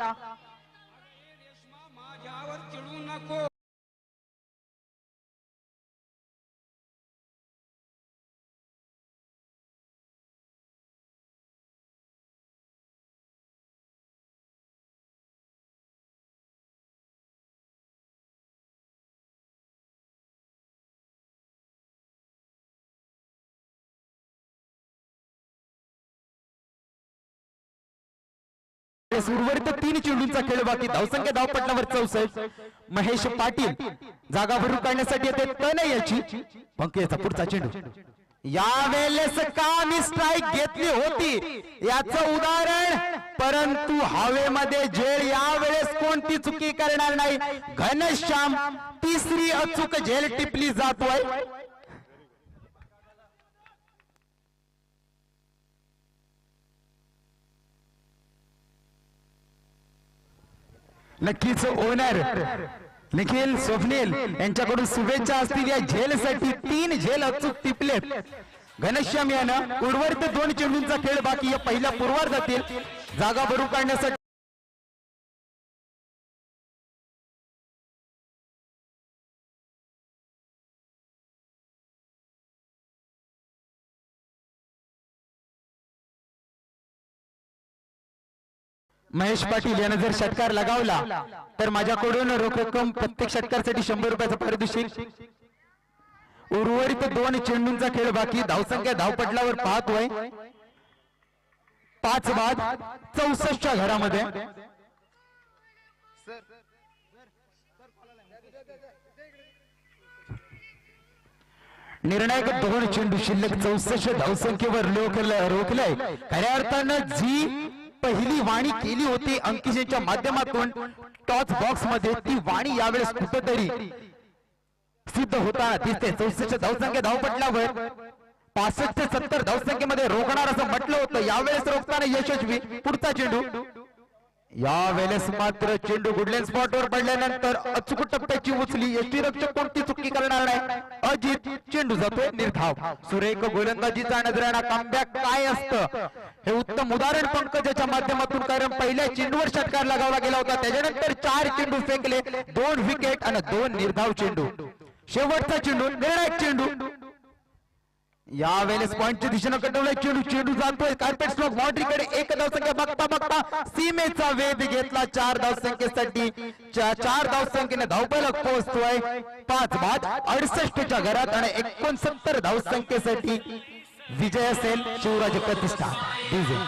उर्वरित 3 चेंडूंचा खेळ बाकी धावसंख्या धावपटलावर 64 महेश पाटील जागा भरून काढण्यासाठी येते तनय याची पंकजाचा पुढचा चेंडू यावेळेस का मी स्ट्राईक घेतली होती याचं उदाहरण परंतु हवेमध्ये झेल यावेळेस कोणती चुकी करणार नाही घनश्याम तिसरी अचूक झेल टिपली जातोय नक्कीच ओनर निखिल स्वप्नील यांच्याकडून शुभेच्छा असतील या झेलसाठी 3 झेल अचूक टिपलेत घनश्याम यानं उर्वरित 2 चेंडूंचा खेळ बाकी या पहिल्या पूर्वार्धातील जागा भरून काढण्यासाठी महेश पाटील यानं जर षटकार लगावला तर माझ्याकडून रोख रक्कम प्रत्येक षटकारसाठी 100 रुपयाचं पारितोषिक उर्वरित 2 चेंडूंचा खेळ बाकी धावसंख्या धावपटलावर पाहतोय 5 बाद 64च्या घरामध्ये निर्णायक 2 चेंडू शिल्लक 64 धावसंख्येवर रोखलंय खऱ्या अर्थानं जी पहिली वाणी केली होती अंकिशेच्या माध्यमातून टॉच बॉक्स मध्ये ती वाणी यावेळेस कुठेतरी सिद्ध होताना दिसते 64 धावसंख्या धावपटलावर 65 ते 70 धावसंख्येमध्ये रोखणार असं म्हटलं होतं यावेळेस रोखताना यशस्वी पुढचा चेंडू यावेळेस मात्र चेंडू गुडलेन स्पॉटवर पडल्यानंतर अचूक टप्प्याची उचली यष्टीरक्षक कोणती चुकी करणार नाही अजित चेंडू जातोय निर्धाव सुरेख गोलंदाजीचा नजराणा कमबॅक काय असतं हे उत्तम उदाहरण पंकजाच्या माध्यमातून कारण पहिल्या चेंडूवर षटकार लगावला गेला होता त्याच्यानंतर 4 चेंडू फेकले 2 विकेट आणि 2 निर्धाव चेंडू शेवटचा चेंडू निर्णायक चेंडू यावेळेस पॉइंटच्या दिशेनं कटवलाय चेंडू जातोय कार्पेट स्ट्रोक बाउंड्रीकडे 1 धावसंख्या बघता सीमेचा वेध घेतला 4 धावसंख्येसाठी 4 धावसंख्येने धावफलक पोहोचतोय 5 बाद 68च्या घरात आणि 69 धावसंख्येसाठी विजय असेल शिवराज प्रतिष्ठान डीजे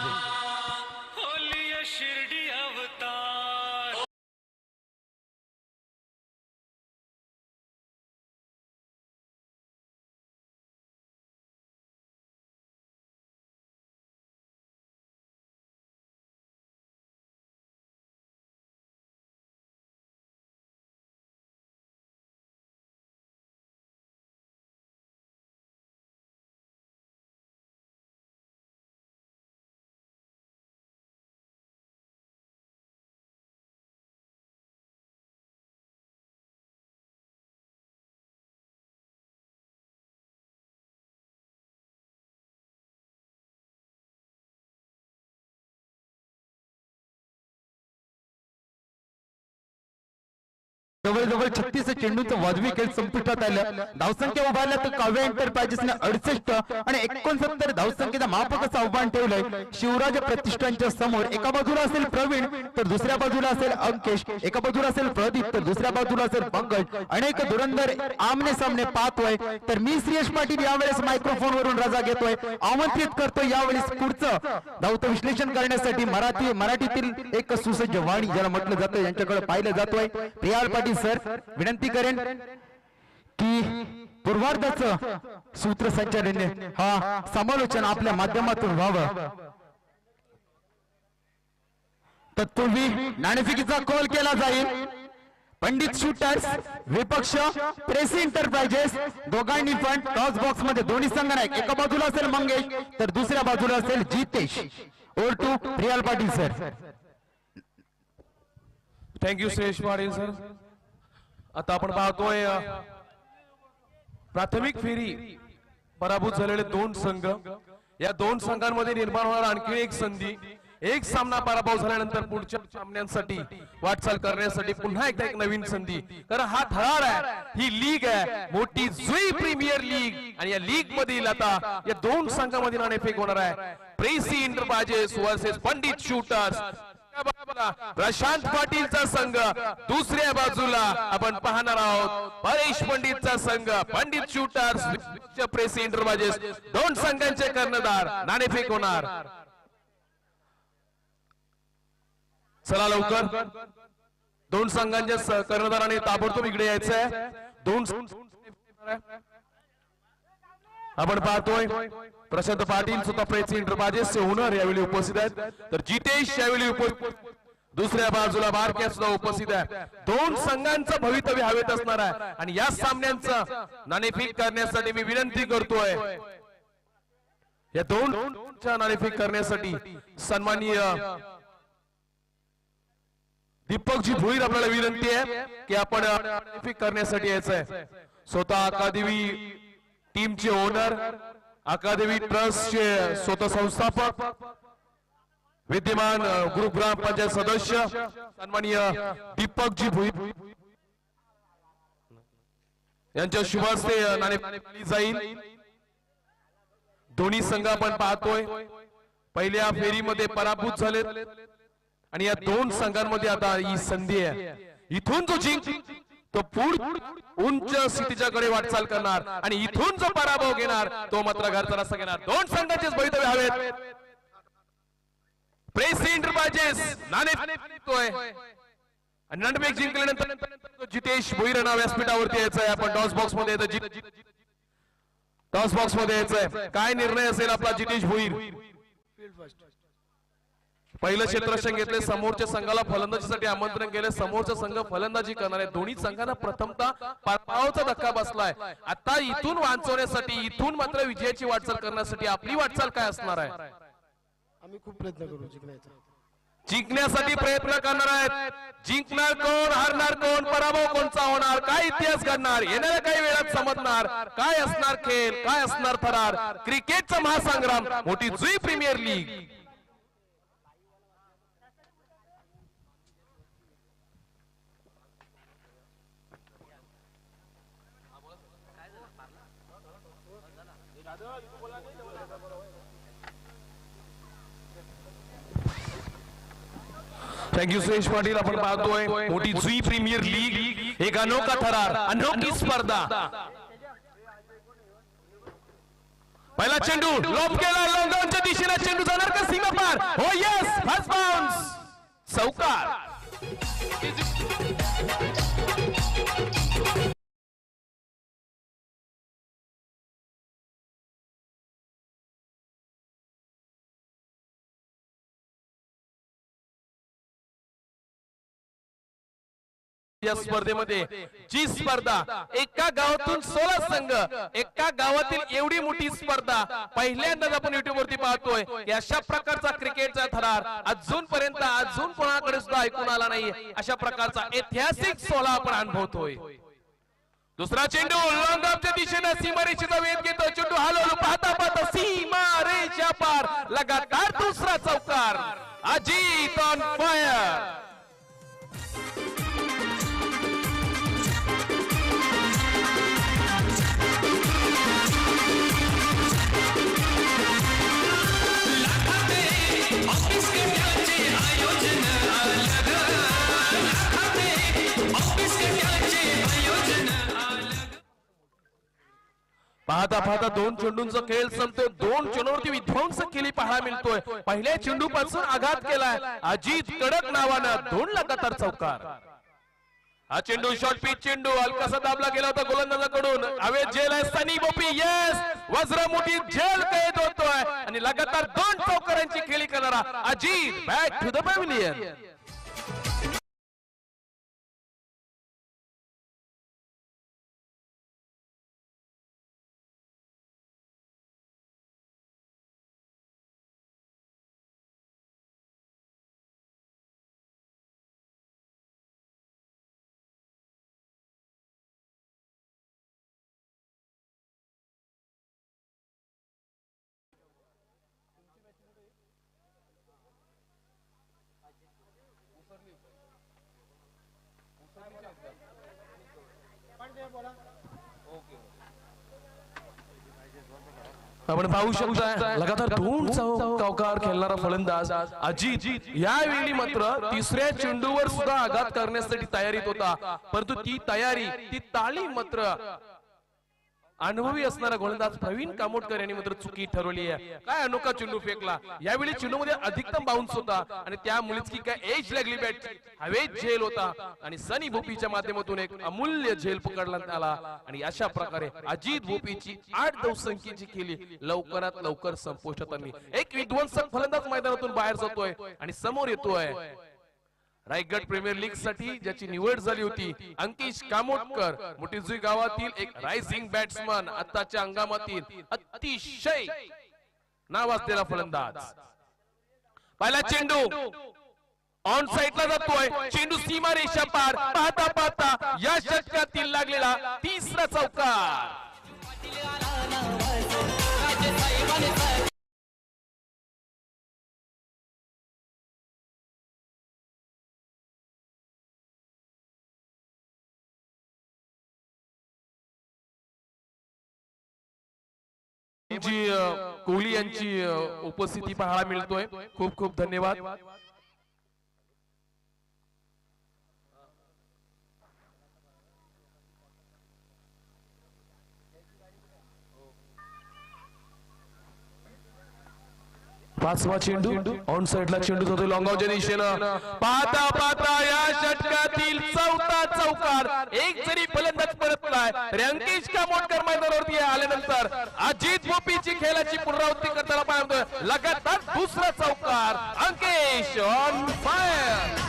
जवळजवळ 36 चेंडूंचं वाजवी खेळ संपुष्टात आलं. धावसंख्या उभारल्या तर काव्य एंटरप्राइजेसने 68 आणि 69 धावसंख्येचा माफक असं आव्हान ठेवलंय शिवराज प्रतिष्ठानच्या समोर. एका बाजूला असेल प्रवीण तर दुसऱ्या बाजूला असेल अंकेश, एका बाजूला असेल प्रदीप तर दुसऱ्या बाजूला असेल पंकज. अनेक धुरंधर आमने सामने पाहतोय. तर मी श्रेयश पाटील यावेळेस मायक्रोफोन वरून रजा घेतोय. आमंत्रित करतोय यावेळेस पुढचं धावतं विश्लेषण करण्यासाठी मराठीतील एक सुसज्ज वाणी ज्याला म्हटलं जातं यांच्याकडे पाहिलं जातोय. प्रियाल पाटील सर, विनंती करेन की पूर्वार्धाचं सूत्रसंचालन हा समालोचन आपल्या माध्यमातून व्हावं. तत्पूर्वी नाणेफेकीचा कॉल केला जाईल. पंडित शूटर्स विपक्ष प्रेसी एंटरप्राइजेस दोघांनी पण टॉस बॉक्स मध्ये दोन्ही संघ नाही. एका बाजूला असेल मंगेश तर दुसऱ्या बाजूला असेल Jitesh. Over to Priyal Patil sir. Thank you Shreyash Patil sir. आता आपण पाहतोय प्राथमिक फेरी पराभूत झालेले दोन संघ. या दोन संघांमध्ये निर्माण होणार आणखी एक संधी. एक सामना पराभव झाल्यानंतर पुढच्या सामन्यांसाठी वाटचाल करण्यासाठी पुन्हा एकदा एक नवीन संधी. कारण हा थरार आहे, ही लीग आहे मोठी जुई प्रीमियर लीग आणि या लीग मधील आता या दोन संघांमध्ये नाणेफेक होणार आहे. प्रेसी enterprises versus Pandit shooters. Prashant पाटीलचा संघ दुसऱ्या बाजूला आपण पाहणार आहोत. परेश पंडितचा संघ पंडित शूटर्स प्रेसी एंटरप्राइजेस. दोन संघांचे कर्णधार नाणेफेक होणार. चला लवकर दोन संघांच्या कर्णधाराने ताबडतोब इकडे यायचं आहे. दोन आपण पाहतोय प्रशांत पाटील स्वतः प्रेसी एंटरप्राइजेसचे ओनर यावेळी उपस्थित आहेत. तर जितेश यावेळी उपस्थित. दुसऱ्या बाजूला बारक्या सुद्धा उपस्थित आहे. दोन संघांचं भवितव्य हवेत असणार आहे आणि या सामन्यांचं नाणेफेक करण्यासाठी मी विनंती करतोय. या दोनच्या नाणेफेक करण्यासाठी सन्माननीय दीपकजी भोईर आपल्याला विनंती आहे की आपण नाणेफेक करण्यासाठी यायचं आहे. स्वतः अकादमी टीमचे ओनर, अकादमी ट्रस्टचे स्वतः संस्थापक, विद्यमान ग्रुप ग्रामपंचायत सदस्य सन्माननीय दीपकजी भोईर यांच्या शुभ हस्ते नाणेफेक जाईल. दोन्ही संघ आपण पाहतोय पहिल्या फेरीमध्ये पराभूत झालेत आणि या दोन संघांमध्ये आता ही संधी आहे. इथून जो जिंक तो उंच स्थितीच्याकडे वाटचाल करणार आणि इथून जो पराभव घेणार तो मात्र घरचा रस्ता घेणार. दोन संघांचेच भवितव्य हवेत. प्रेसी एंटरप्राइजेस नाणेफेक आणि नाणेफेक जिंकल्यानंतर जितेश भोईर व्यासपीठावरती यायचं आहे. आपण टॉस बॉक्स मध्ये टॉस बॉक्स मध्ये यायचंय. काय निर्णय असेल आपला जितेश भोईर? पहिलं क्षेत्ररक्षण घेतले. समोरच्या संघाला फलंदाजीसाठी आमंत्रण केले. समोरचा संघ फलंदाजी करणार आहे. दोन्ही संघांना प्रथमतः पराभवाचा धक्का बसलाय. आता इथून वाचवण्यासाठी इथून मात्र विजयाची वाटचाल करण्यासाठी आपली वाटचाल काय असणार आहे? आम्ही खूप प्रयत्न करू जिंकण्यासाठी प्रयत्न करणार आहेत. जिंकणार कोण, हारणार कोण, पराभव कोणचा होणार, काय इतिहास घडणार, येणाऱ्या काही वेळात समजणार. काय असणार खेळ, काय असणार थरार. क्रिकेटचा महासंग्राम, Mothi Jui premier league. Thank you Suresh Patil. आपण पाहतोय मोठी जुई प्रीमियर लीग, एक अनोखा थरार, अनोखी स्पर्धा. पहिला चेंडू लॉब केला, लॉंगॉनच्या दिशेने चेंडू जाणार का सीमा पार? हो यस, फर्स्ट बाउन्स, चौकार. या स्पर्धेमध्ये जी स्पर्धा एका गावातून 16 संघ, एका गावातील एवढी मोठी स्पर्धा पहिल्यांदाच आपण युट्यूब वरती पाहतोय. अशा प्रकारचा क्रिकेटचा थरार अजूनपर्यंत अजून कोणाकडे सुद्धा ऐकून आला नाही. अशा प्रकारचा ऐतिहासिक सोहळा आपण अनुभवतोय. दुसरा चेंडू लॉंग ऑफच्या दिशेने सीमारेषेचा वेध घेतो. चेंडू हलवून पाहता पाहता सीमारेषा पार, लगातार दुसरा चौकार. Ajit on fire. पाहता पाहता दोन चेंडूंचा खेळ संपतोय. दोन चेंडूवरती विध्वंस केली पाहायला मिळतोय. पहिल्या चेंडू पासून आघात केलाय अजित कडक नावानं 2 लगातार चौकार. हा चेंडू शॉर्ट पिच चेंडू हलकासा दाबला गेला होता गोलंदाजाकडून. हवेत झेल आहे सनी बोपी. येस वज्रमुठी झेल कैद होतोय आणि लगातार 2 चौकारांची खेळी करणारा Ajit back to the pavilion. आपण पाहू शकता लगातार 2 चौकार खेळणारा फलंदाज अजित यावेळी मात्र तिसऱ्या चेंडूवर सुद्धा आघात करण्यासाठी तयारीत होता. परंतु ती तयारी ती तालीम मात्र अनुभवी असणारा गोलंदाज प्रवीण कामोटकर यांनी मात्र चुकी ठरवली आहे. काय अनोखा चेंडू फेकला. यावेळी चेंडू मध्ये अधिकतम बाउन्स होता आणि त्यामुळेच की काय एज लागली बॅट हवेत झेल होता आणि सनी भोपीच्या माध्यमातून एक अमूल्य झेल पकडण्यात आला आणि अशा प्रकारे अजित भोपीची 8 धावसंख्येची केली लवकरात लवकर संपुष्टात आणली. एक विध्वंसक फलंदाज मैदानातून बाहेर जातोय आणि समोर येतोय रायगड प्रीमियर लीग साठी ज्याची निवड झाली होती अंकिश कामोटकर. मोठीजुई गावातील एक रायझिंग बॅट्समन. आताच्या अंगामातील अतिशय नावाजलेला फलंदाज. पहिला चेंडू ऑन साइडला जातोय. चेंडू सीमा रेषा पार. पाहता पाहता या षटकातील लागलेला तिसरा चौकार. जी कोहली यांची उपस्थिती पाहायला मिळतोय. खूप खूप धन्यवाद. पाचवा चेंडू ऑन साइडला चेंडू जातो लॉंगावच्या दिशेनं. पाहता पाहता या षटकातील 4था चौकार. एक जरी फलंदाज परतलाय तरी अंकिश कामोटकर मैदानावरती आल्यानंतर अजित भोपीची खेळाची पुनरावृत्ती करताना पाहतोय. लगातार 2रा चौकार. अंकिश ऑन फायर.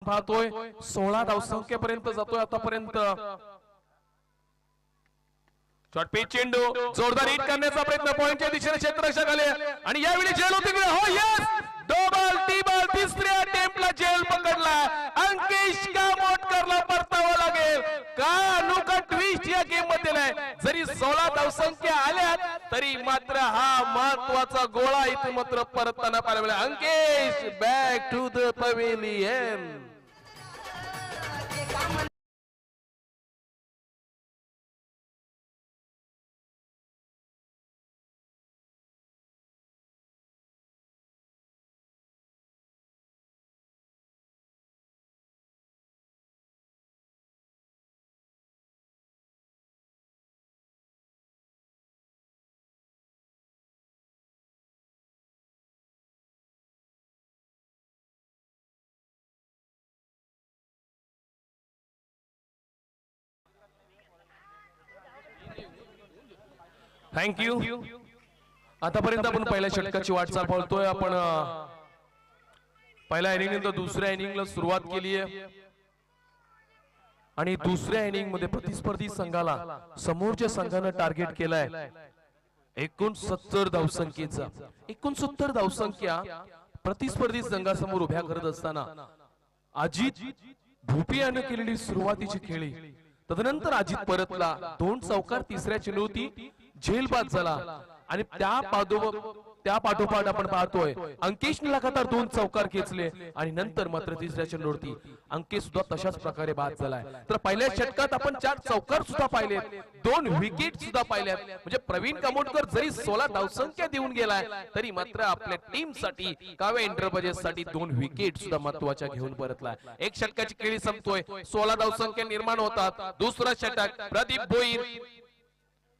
पाहतोय 16 धावसंख्येपर्यंत जातोय आतापर्यंत. शॉर्ट पिच चेंडू जोरदार हिट करण्याचा प्रयत्न पॉइंटच्या दिशेने क्षेत्ररक्षक आले आणि यावेळी झेल होती. हो यस डबल टीबल तिसऱ्या अटेम्प्टला झेल पकडला. अंकिश कामोटकरला परतावा लागेल. काय अनोखा ट्विस्ट या गेम मध्ये नाही. जरी 16 धावसंख्या आल्या तरी मात्र हा महत्वाचा गोळा इथे मात्र परतताना पाहायला मिळाला. Ankish back to the pavilion. Thank you. आतापर्यंत आपण पहिल्या षटकाची वाटचाल पाहतोय. आपण पहिल्या इनिंग नंतर दुसऱ्या इनिंगला सुरुवात केली आहे आणि दुसऱ्या इनिंग मध्ये प्रतिस्पर्धी संघाला समोरच्या संघानं टार्गेट केलाय 69 धावसंख्येचा. 69 धावसंख्या प्रतिस्पर्धी संघासमोर उभ्या करत असताना अजित भोपी यानं केलेली सुरुवातीची खेळी. तदनंतर अजित परतला. 2 चौकार तिसऱ्या चेंडूवरती झेलबाद झाला आणि त्या त्या पाठोपाठ आपण पाहतोय अंकेशने लगातार 2 चौकार खेचले आणि नंतर मात्र तिसऱ्या चेंडूवरती अंकेश सुद्धा तशाच प्रकारे बाद झालाय. तर पहिल्या षटकात आपण 4 चौकार सुद्धा पाहिलेत, 2 विकेट सुद्धा पाहिल्यात. म्हणजे प्रवीण कामोडकर जरी 16 धावसंख्या देऊन गेलाय तरी मात्र आपल्या टीम साठी काव्या एंटरप्राइजेस साठी 2 विकेट सुद्धा महत्वाच्या घेऊन परतलाय. एक षटकाची खेळी संपतोय, 16 धावसंख्या निर्माण होतात. दुसरा षटक प्रदीप भोईर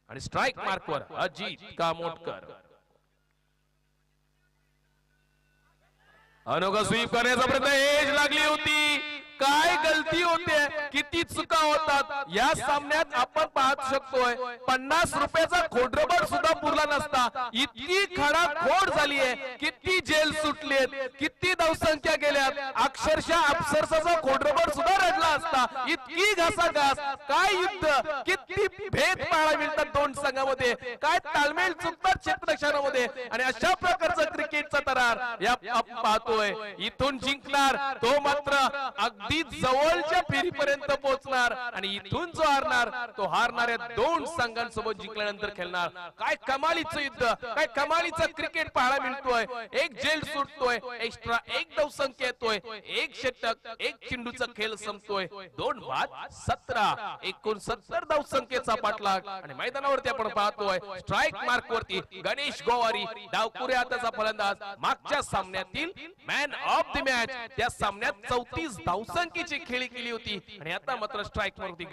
आणि स्ट्राइक मार्कवर अजित कामोडकर. अनोखा स्वीप करण्याचा प्रयत्न, एज लागली होती. काय गलती होते, किती चुका होतात या सामन्यात आपण पाहू शकतोय. 50 रुपयाचा खोडरबर सुद्धा पुरला नसता, इतकी खडाखोड झालीये. किती जेल सुटलेत, किती धावसंख्या गेल्यात, अक्षरशः अप्सरसाचा खोडरबर सुद्धा रडला असता. इतकी घासाघास, काय युद्ध, किती भेद पाहायला मिळतात दोन संघामध्ये, काय ताळमेळ चुकतात क्षेत्ररक्षणामध्ये. आणि अशा प्रकारचा क्रिकेटचा तरार या पाहतोय. इथून जिंकणार तो मात्र अगदी जवळच्या फेरीपर्यंत पोहोचणार आणि इथून जो हारणार तो हारणाऱ्या 2 संघांसोबत जिंकल्यानंतर खेळणार. काय कमालीचं युद्ध, काय कमालीचं क्रिकेट पाहायला मिळतोय. एक जेल सुटतोय, एक्स्ट्रा 1 धावसंख्या येतोय, 1 षटक 1 चेंडूचा खेळ संपतोय. 2 बाद 17 एकूण 70 धावसंख्येचा पाठलाग. आणि मैदानावरती आपण पाहतोय स्ट्राइक मार्क वरती गणेश गोवारी, डावकुरे हाताचा फलंदाज. मागच्या सामन्यातील मॅन ऑफ द मॅच, त्या सामन्यात 34 धावसंख्येची खेळी केली होती आणि आता मात्र स्ट्राइक वरती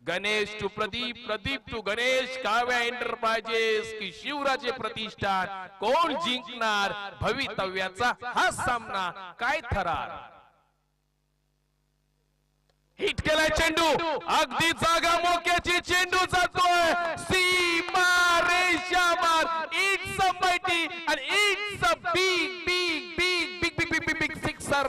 Ganesh to Pradeep, Pradeep to Ganesh. Kavya enterprises की शिवराजे प्रतिष्ठान, कोण जिंकणार भवितव्याचा हा सामना, काय ठरणार. हिट केलाय चेंडू, अगदी जागा मोक्याची चेंडू जातोय सीमा रेषावर. It's a mighty and it's a big sixer.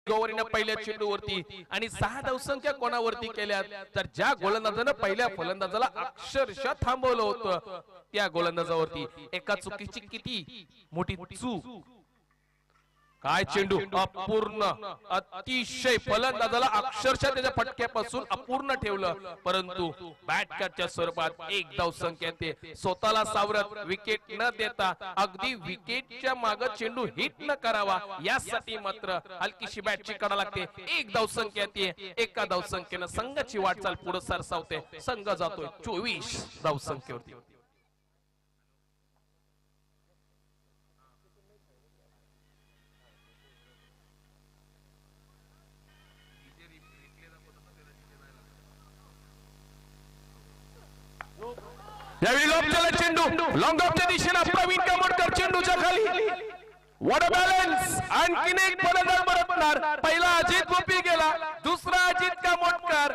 गोवरीनं पहिल्या चेंडूवरती आणि 6 धावसंख्या कोणावरती केल्यात तर ज्या गोलंदाजानं पहिल्या फलंदाजाला अक्षरशः थांबवलं होतं त्या गोलंदाजावरती. एका चुकीची किती मोठी चूक. काय चेंडू, अपूर्ण, अतिशय फलंदाजाला अक्षरशः त्याच्या फटक्यापासून अपूर्ण ठेवलं. परंतु बॅटकटच्या स्वरूपात 1 धावसंख्या ते स्वतःला सावरत विकेट न देता अगदी विकेटच्या मागे चेंडू हिट न करावा यासाठी मात्र हलकीशी बॅटची कडा लागते. 1 धावसंख्या ते एका धावसंख्येनं संघाची वाटचाल पुढे सरसावते. संघ जातोय 24 धावसंख्येवरती. यावेळी लॉबच्याला चेंडू लॉंग ऑफच्या दिशेला प्रवीण कामोडकर चेंडूच्या खाली. What a balance. आणखीन एक फलंदाज परतणार. पहिला अजित गोपी गेला, दुसरा अजित कामोडकर.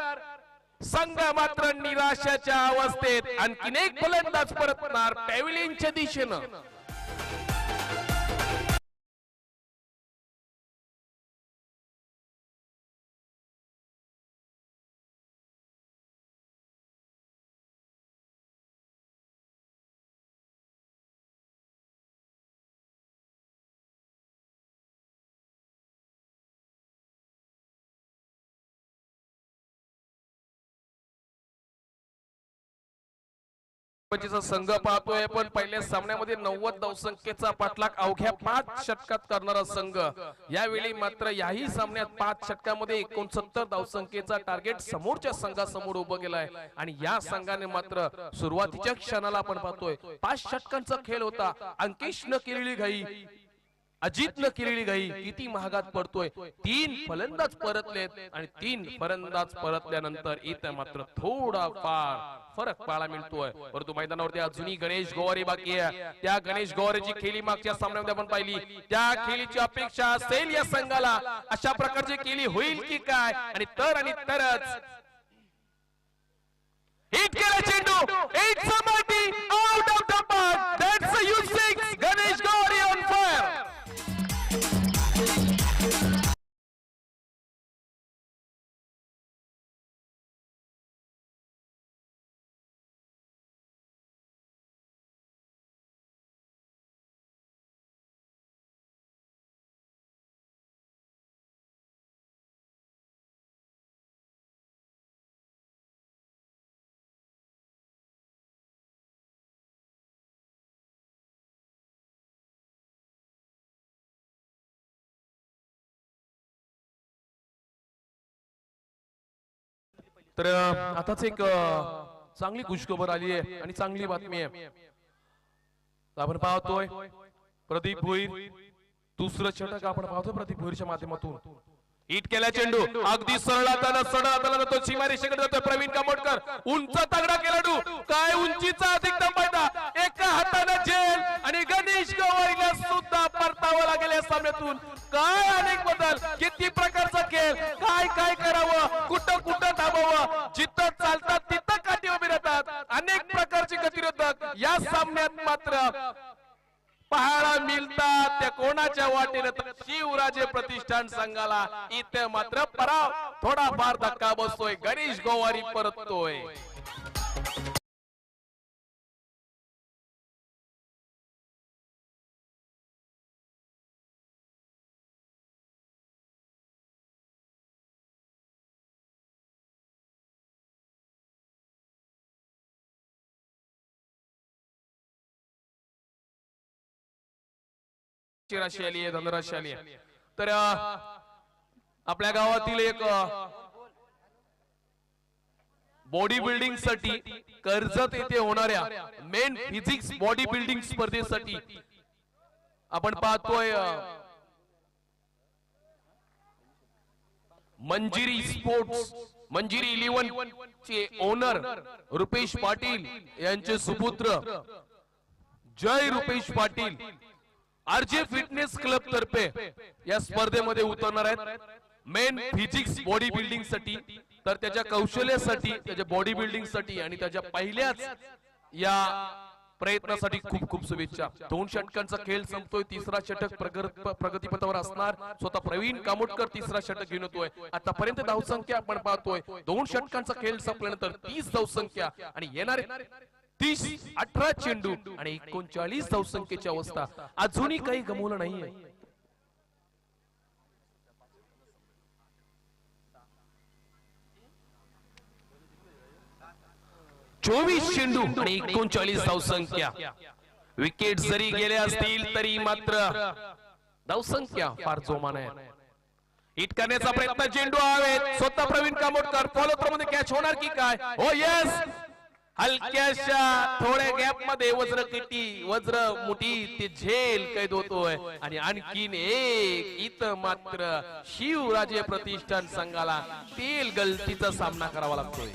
संघ मात्र निराशाच्या अवस्थेत. आणखीन एक फलंदाज परतणार पॅव्हिलियनच्या दिशेनं. संघ पाहतोय पण पहिल्या सामन्यामध्ये 90 धावसंख्येचा पाठलाग अवघ्या 5 षटकात करणारा संघ. यावेळी मात्र याही सामन्यात 5 षटकामध्ये 69 धावसंख्येचा टार्गेट समोरच्या संघासमोर उभं गेलाय. आणि या संघाने मात्र सुरुवातीच्या क्षणाला आपण पाहतोय 5 षटकांचा खेळ होता. अंकेशनं केलेली घाई, अजितनं केलेली घाई किती महागात पडतोय. 3 फलंदाज परतलेत आणि 3 फलंदाज परतल्यानंतर इथं मात्र थोडा फार फरक पाहायला मिळतोय. परंतु मैदानावरती अजूनही गणेश गोवारी बाकी आहे. त्या गणेश गोवारीची खेळी मागच्या सामन्यामध्ये आपण पाहिली. त्या खेळीची अपेक्षा असेल या संघाला, अशा प्रकारची खेळी होईल की काय. आणि तरच हिट केला चेंडू, it's a mighty out of the park. That's a U6 Ganesh Gowari on fire. तर आताच एक चांगली खुशखबर आली आहे आणि चांगली बातमी आहे. आपण पाहतोय प्रदीप भोईर दुसरं षटक आपण पाहतोय प्रदीप भोईरच्या माध्यमातून. हिट केला चेंडू अगदी सरळ हाताला तो सीमारेषेकडे जातोय. प्रवीण कामोडकर उंच तगडा खेळाडू, काय उंचीचा अधिकतम फायदा, एका हाताने झेल आणि गणेश गवारीला सुद्धा परतावं लागेल या सामन्यातून. काय अनेक बदल, किती प्रकारचा खेळ, काय काय करावं, कुठं कुठं थांबावं, जिथं चालतात तिथं काठी उभी राहतात, अनेक प्रकारचे गतिरोधक या सामन्यात मात्र पाहायला मिळतात. त्या कोणाच्या वाटेने तर शिवराजे प्रतिष्ठान संघाला इथे मात्र पराव, थोडाफार धक्का बसतोय. गणेश गोवारी परततोय. राशी आली आहे, धनराशी आली आहे. तर आपल्या गावातील एक बॉडी बिल्डिंग साठी कर्जत येथे होणाऱ्या मेन फिजिक्स बॉडी बिल्डिंग स्पर्धेसाठी आपण पाहतोय मंजिरी स्पोर्ट्स, मंजिरी 11 चे ओनर रुपेश पाटील यांचे सुपुत्र Jay Rupesh Patil RJ fitness club तर्फे या स्पर्धेमध्ये उतरणार आहेत मेन फिजिक्स बॉडी बिल्डिंग साठी. तर त्याच्या कौशल्यासाठी, त्याच्या बॉडी बिल्डिंग साठी आणि त्याच्या पहिल्याच या प्रयत्नासाठी खूप खूप शुभेच्छा. 2 षटकांचा खेळ संपतोय. तिसरा षटक प्रगतीपथावर असणार. स्वतः प्रवीण कामोटकर तिसरा षटक घेऊन येतोय. आतापर्यंत धावसंख्या आपण पाहतोय 2 षटकांचा खेळ संपल्यानंतर 30 धावसंख्या आणि येणारे 30, 18 चेंडू आणि 39 धावसंख्येची अवस्था. अजूनही काही गमवलं नाहीये. 24 चेंडू आणि 39 धावसंख्या. विकेट जरी गेल्या असतील तरी मात्र धावसंख्या फार जोमाने आहे. हिट करण्याचा प्रयत्न, चेंडू हवेत. स्वतः प्रवीण कामोडकर फॉलो थ्रो मध्ये कॅच होणार की काय? हो यस, हलक्याशा थोड्या गॅप मध्ये वज्र मुठी ते झेल कैद होतोय. आणि आणखीन एक इथं मात्र शिवराजे प्रतिष्ठान संघाला तेल गलतीचा सामना करावा लागतोय.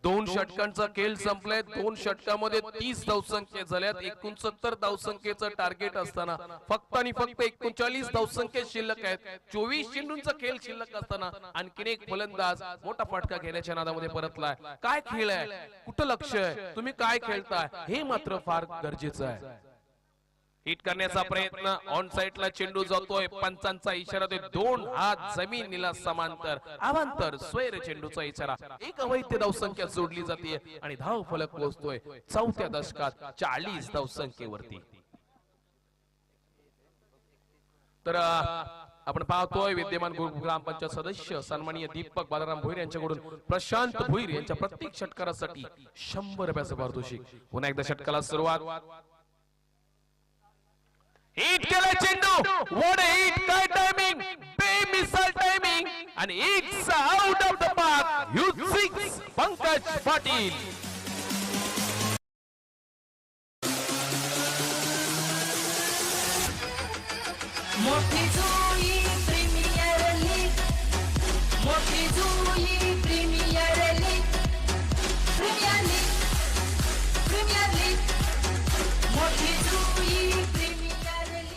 दोन षटकांचा खेळ संपलाय. 2 षटकामध्ये 30 धावसंख्या झाल्यात. 69 धावसंख्येचं टार्गेट असताना फक्त आणि फक्त 39 धावसंख्या शिल्लक आहेत. 24 चेंडूंचा खेळ शिल्लक असताना आणखीन एक फलंदाज मोठा फटका घेण्याच्या नादामध्ये परतलाय. काय खेळ आहे, कुठं लक्ष आहे, तुम्ही काय खेळताय हे मात्र फार गरजेचं आहे. हिट करण्याचा प्रयत्न, ऑन साइडला चेंडू जातोय. पंचांचा इशारा देतो. 2 हात जमिनीला समांतर अवांतर स्वैर चेंडूचा इशारा. एक अवैध धावसंख्या जोडली जाते आणि धाव फलक पोहोचतोय 4थ्या दशकात 40 धावसंख्येवरती. तर आपण पाहतोय विद्यमान ग्रामपंचायत सदस्य सन्माननीय दीपक बालाराम भोईर यांच्याकडून प्रशांत भोईर यांच्या प्रत्येक षटकारासाठी 100 रुपयाचं पारितोषिक. पुन्हा एकदा षटकाला सुरुवात. हिट केला चेंडू, व्हाट हिट, काय टायमिंग, बेमिसाल टायमिंग आणि it's out of the park. Huge 6 Pankaj Patil. Mothi Jui premier league, Mothi Jui premier league, premier league, premier league, Mothi Jui premier league.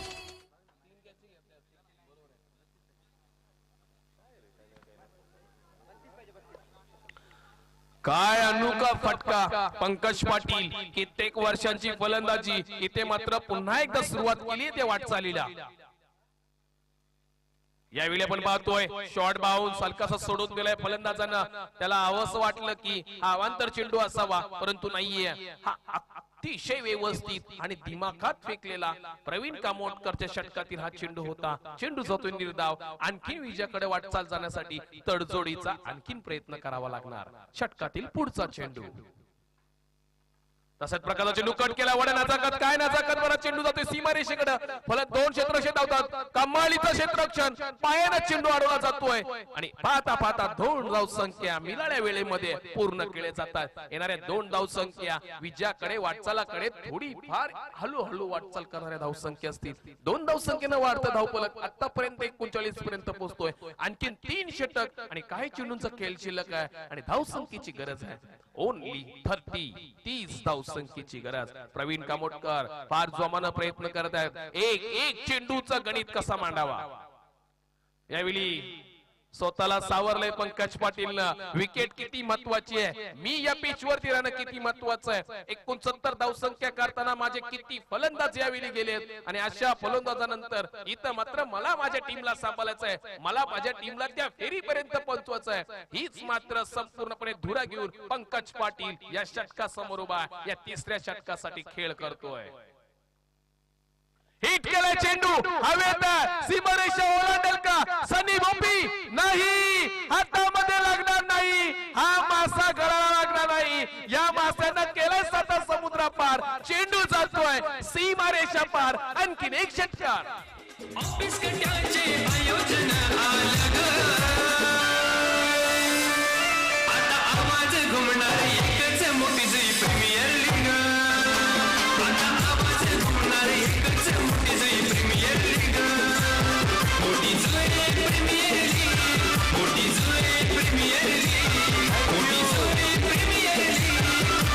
काय अनोखा फटका पंकज पाटील. कित्येक वर्षांची फलंदाजी इथे मात्र पुन्हा एकदा सुरुवात केली त्या वाटचालीला. यावेळी आपण पाहतोय शॉर्ट बाउन्स हलकासा सोडून दिलाय फलंदाजांना. त्याला हवंसं वाटलं की हा अवांतर चेंडू असावा, परंतु नाहीये. हा अतिशय व्यवस्थित आणि दिमाखात फेकलेला प्रवीण कामोटकरच्या षटकातील हा चेंडू होता. चेंडू जातोय निर्धाव. आणखीन विजयाकडे वाटचाल जाण्यासाठी तडजोडीचा आणखीन प्रयत्न करावा लागणार. षटकातील पुढचा चेंडू तसाच प्रकारचा चेंडू कट केला. वड्या नाचाकत काय नाचाकत बरा चेंडू जातोय सीमारेषेकडे. फलंदाज दोन क्षेत्ररक्षक धावतात. कमालीचं क्षेत्ररक्षण पायाने चेंडू अडवला जातोय आणि पाहता पाहता 2 धावसंख्या मिळाल्या वेळेमध्ये पूर्ण केले जातात. येणाऱ्या 2 धावसंख्या विजयाकडे वाटचालाकडे थोडी फार हळूहळू वाटचाल करणाऱ्या धावसंख्या असतील. 2 धावसंख्येनं वाढतं धावफलक आतापर्यंत 39 पर्यंत पोहोचतोय. आणखीन 3 षटक आणि काही चेंडूंचा खेळ शिल्लक आहे आणि धावसंख्येची गरज आहे. ओनली 30 धावसंख्येची गरज. प्रवीण कामोटकर फार जोमानं प्रयत्न करत आहेत. एक चेंडूचा गणित कसा मांडावा. यावेळी स्वतःला सावरलंय पंकज पाटील. विकेट किती महत्वाची आहे, मी या पिच वरती राहणं किती महत्वाचं आहे. 69 धावसंख्या करताना माझे किती फलंदाज यावेळी गेलेत आणि अशा फलंदाजानंतर इथं मात्र मला माझ्या टीमला सांभाळायचं आहे. मला माझ्या टीमला त्या फेरीपर्यंत पोहोचवायचं आहे. हीच मात्र संपूर्णपणे धुरा घेऊन पंकज पाटील या षटकासमोर उभा या तिसऱ्या षटकासाठी खेळ करतोय. हिट केलाय चेंडू हवेत. सीमारेषा ओलांडेल का सनी भोपी? नाही, हातामध्ये लागणार नाही. हा मासा गळाला लागणार नाही. या माशानं केलाय स्वतः समुद्रा पार. चेंडू जातोय सीमारेषा पार. आणखीन एक षटकार. ऑफिस कट्याचे आयोजन आलं ग. आता आवाज घुमणार एकच मोठी जुई प्रीमियर लीग. आता आवाज घुमणार एकच मोठी Jui premier league. Mothi Jui premier league. Mothi Jui premier league. Mothi Jui premier league.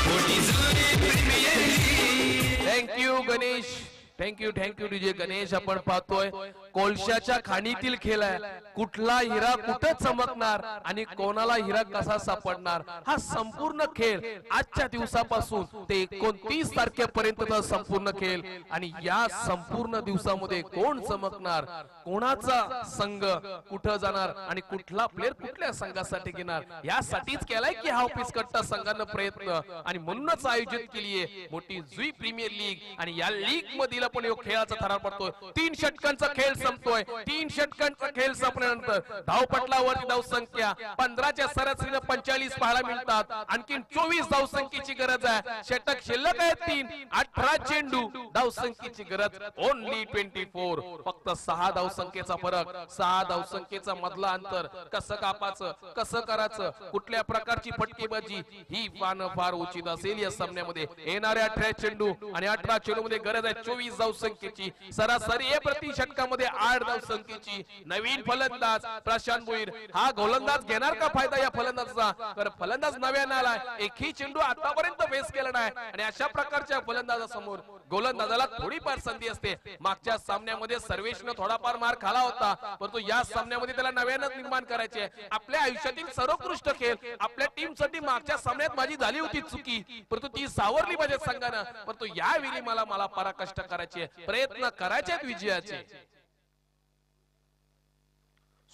Mothi Jui premier league. Thank you Ganesh. Thank you DJ Ganesh. आपण पाहतोय कोळशाच्या खाणीतील खेळ आहे. कुठला हिरा कुठं चमकणार आणि कोणाला हिरा कसा सापडणार, हा संपूर्ण खेळ आजच्या दिवसापासून ते 29 तारखेपर्यंतचा संपूर्ण खेळ. आणि या संपूर्ण दिवसामध्ये कोण चमकणार, कोणाचा संघ कुठं जाणार आणि कुठला प्लेअर कुठल्या संघासाठी घेणार, यासाठीच केलाय की हा ऑफिस कट्टा संघानं प्रयत्न. आणि म्हणूनच आयोजित केली आहे मोठी जुई प्रीमियर लीग. आणि या लीग मधील पण खेळाचा थरार पडतोय. 3 षटकांचा खेळ संपतोय. 3 षटकांचा खेळ संपल्यानंतर धावपटलावरती धावसंख्या 15च्या सरासरीने 45 पाहायला मिळतात. आणखीन 24 धावसंख्येची गरज आहे. षटक शिल्लक आहे 3. 18 चेंडू धावसंख्येची गरज ओनली 24. फक्त 6 धावसंख्येचा फरक. 6 धावसंख्येचा मधला अंतर कसं कापायचं, कसं करायचं, कुठल्या प्रकारची फटकेबाजी ही फार उचित असेल या सामन्यामध्ये. येणाऱ्या 18 चेंडू आणि 18 चेंडू मध्ये गरज आहे 24 धावसंख्येची. सरासरी प्रति षटकामध्ये 8 धावसंख्येची. नवीन फलंदाज प्रशांत भोईर हा गोलंदाज घेणार का फायदा या फलंदाजाचा. तर फलंदाज नव्यानं आलाय. एकही चेंडू आतापर्यंत फेस केला नाही आणि अशा प्रकारच्या फलंदाजासमोर गोलंदाजाला थोडीफार संधी असते. मागच्या सामन्यामध्ये सर्वेशनं थोडाफार मार खाला होता, परंतु या सामन्यामध्ये त्याला नव्यानं निर्माण करायचे. आपल्या आयुष्यातील सर्वोत्कृष्ट खेळ आपल्या टीमसाठी मागच्या सामन्यात माझी झाली होती चुकी, परंतु ती सावरली माझ्या संघानं. परंतु यावेळी मला पराकाष्ठा करायचे, प्रयत्न करायचे विजयाचे.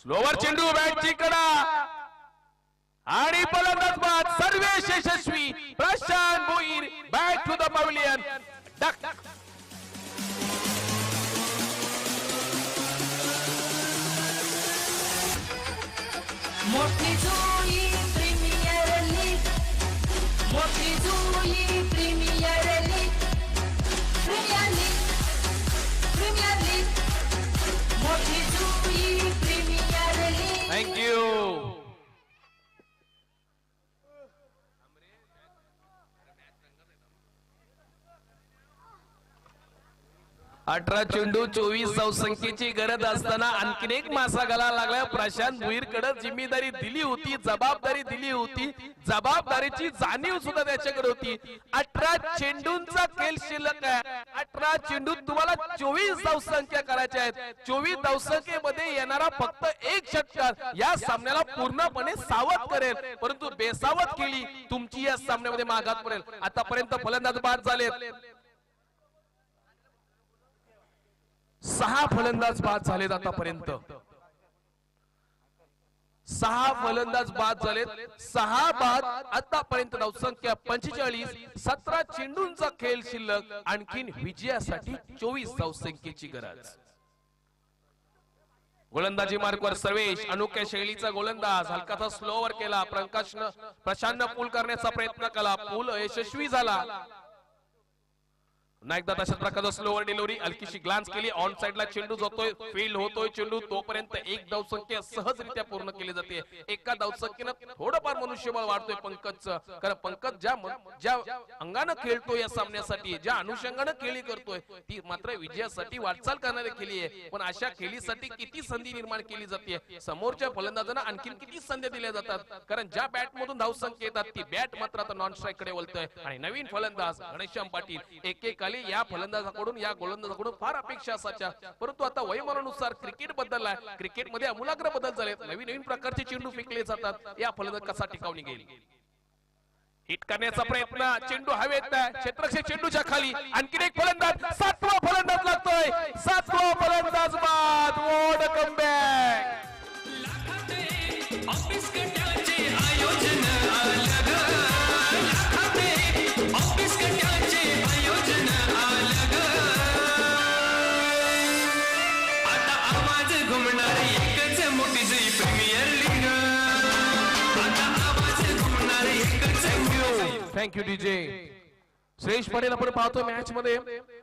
स्लोवर चेंडू बॅटची कडा आणि फलंदाज बाद. सर्वेश यशस्वी. Prashant Bhoir back to the pavilion. Duck Mothi Jui premier league. Mothi Jui premier league. Premier league. Premier league. Mothi Jui premier league. Thank you. 18 चेंडू 24 धावसंख्येची गरज असताना आणखीन एक मासा घालायला लागला. प्रशांत भोईर कडे जिम्मेदारी दिली होती, जबाबदारी दिली होती. जबाबदारीची जाणीव सुद्धा त्याच्याकडे होती. 18 चेंडूंचा खेळ शिल्लक आहे. 18 चेंडू तुम्हाला 24 धावसंख्या करायच्या आहेत. 24 धावसंख्येमध्ये येणारा फक्त एक षटकार या सामन्याला पूर्णपणे सावध करेल, परंतु बेसावध केली तुमची या सामन्यामध्ये माघात पडेल. आतापर्यंत फलंदाज बाद झालेत. 6 फलंदाज बाद झालेत आतापर्यंत. 6 फलंदाज बाद झालेत. 6 बाद. आतापर्यंत धावसंख्या 45. 17 चेंडूंचा खेळ शिल्लक. आणखीन विजयासाठी 24 धावसंख्येची गरज. गोलंदाजी मार्कवर सर्वेश. अनोख्या शैलीचा गोलंदाज. हलकासा स्लोवर केला. प्रशांतनं पूल करण्याचा प्रयत्न केला. पूल यशस्वी झाला. एकदा तशाच प्रकारचा स्लोवर डिलिव्हरी. हलकीशी ग्लान्स केली. ऑन साइडला चेंडू जातोय. फील्ड होतोय चेंडू. तोपर्यंत एक धावसंख्या सहजरित्या पूर्ण केली जाते. एका धावसंख्येनं थोडंफार मनुष्यबळ वाढतोय पंकजचं. कारण पंकज ज्या अंगानं खेळतोय या सामन्यासाठी, ज्या अनुषंगानं खेळी करतोय, ती मात्र विजयासाठी वाटचाल करणारी खेळी आहे. पण अशा खेळीसाठी किती संधी निर्माण केली जाते. समोरच्या फलंदाजांना आणखीन किती संधी दिल्या जातात. कारण ज्या बॅट मधून धावसंख्या येतात ती बॅट मात्र आता नॉन स्ट्राईक कडे वळतोय. आणि नवीन फलंदाज घनश्याम पाटील. एकेकाली या फलंदाजाकडून, या गोलंदाजाकडून फार अपेक्षा असायच्या. परंतु आता वयोमानानुसार क्रिकेट बदललाय. क्रिकेटमध्ये आमूलाग्र बदल झालेत. नवीन नवीन प्रकारचे चेंडू फेकले जातात. या फलंदाज कसा टिकावून घेईल. हिट करण्याचा प्रयत्न. चेंडू हवेत. क्षेत्ररक्षक चेंडूच्या खाली. आणखीन एक फलंदाज. 7वा फलंदाज लागतोय. 7वा फलंदाज बाद. What comeback. ऑफिस कट्याचे आयोजन अलग. ऑफिस कट्याचे आयोजन अलग. आता आवाज घुमणार एकच मोठी जुई प्रीमियर लीग. आता आवाज घुमणार एकच थँक्यू डीजे. श्रेयश पाटील आपण पाहतो मॅच मध्ये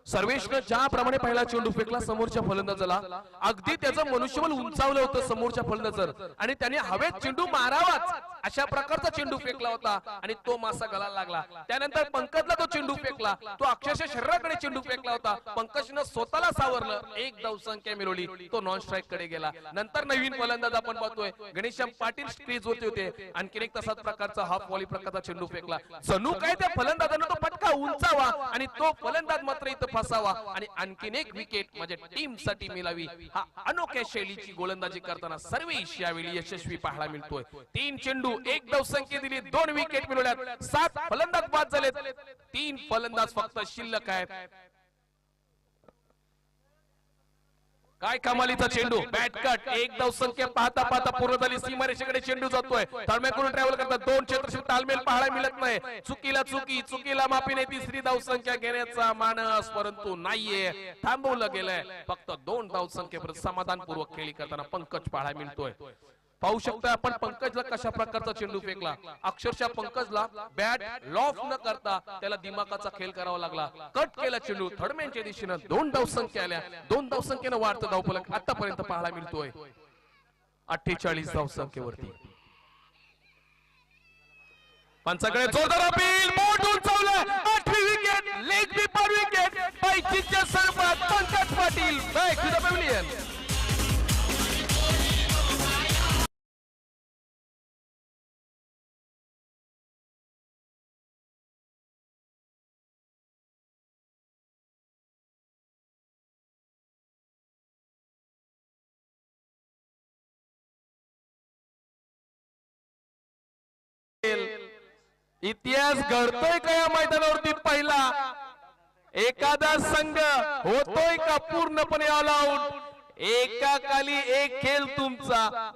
सर्वेशनं ज्याप्रमाणे पहिला चेंडू फेकला समोरच्या फलंदाजाला, अगदी त्याचं मनुष्यबळ उंचावलं होतं समोरच्या फलंदाजावर. आणि त्याने हवेत चेंडू मारावाच अशा प्रकारचा चेंडू फेकला होता. आणि तो मासा गळायला लागला. त्यानंतर पंकजला तो चेंडू फेकला. तो अक्षरशः शरीराकडे चेंडू फेकला होता. पंकजनं स्वतःला सावरलं. एक धावसंख्या मिळवली. तो नॉन स्ट्राईक कडे गेला. नंतर नवीन फलंदाज आपण पाहतोय घनश्याम पाटील स्क्रीज होते होते. आणखीन एक तसाच प्रकारचा हाफ व्हॉली प्रकारचा चेंडू फेकला. जणू काय त्या फलंदाजानं तो फटका उंचावा आणि तो फलंदाज मात्र इथं फसावा आणि आणखीन एक विकेट माझ्या टीम साठी मिळावी. हा अनोख्या शैलीची गोलंदाजी करताना सर्वेश यावेळी यशस्वी पाहायला मिळतोय. 3 चेंडू 1 धावसंख्या दिली. 2 विकेट मिळवल्यात. 7 फलंदाज बाद झालेत. 3 फलंदाज फक्त शिल्लक आहेत. काय कमालीचा चेंडू. Bat cut. 1 धावसंख्या पाहता पाहता पूर्ण झाली. सीमारेषेकडे चेंडू जातोय. ताळमेकडून ट्रॅव्हल करतात. 2 क्षेत्रक्षक तालमेल पाहायला मिळत नाही. चुकीला चुकी, चुकीला माफी नाही. 3री धावसंख्या घेण्याचा मानस परंतु नाहीये. थांबवलं गेलंय. फक्त 2 धावसंख्येपर्यंत समाधानपूर्वक खेळी करताना पंकज पाहायला मिळतोय. पाहू शकता आपण पंकजला कशा प्रकारचा चेंडू फेकला. अक्षरशः पंकजला बॅट लॉफ न करता त्याला दिमागाचा खेळ करावा लागला. कट केला चेंडू. थर्डमॅनच्या दिशेनं 2 धावसंख्या आल्या. 2 धावसंख्येनं वाढतं धावफलक आतापर्यंत पाहायला मिळतोय 48 धावसंख्येवरती. पंचाकडे जोरदार अपील. बोट उंचावलं. 8वी विकेट. Leg before wicket. पैकीच्या सर्वात Pankaj Patil back to the pavilion. इतिहास घडतोय का या मैदानावरती. पहिला एखादा संघ होतोय का पूर्णपणे ऑल आउट. एका खाली एक खेळ तुमचा,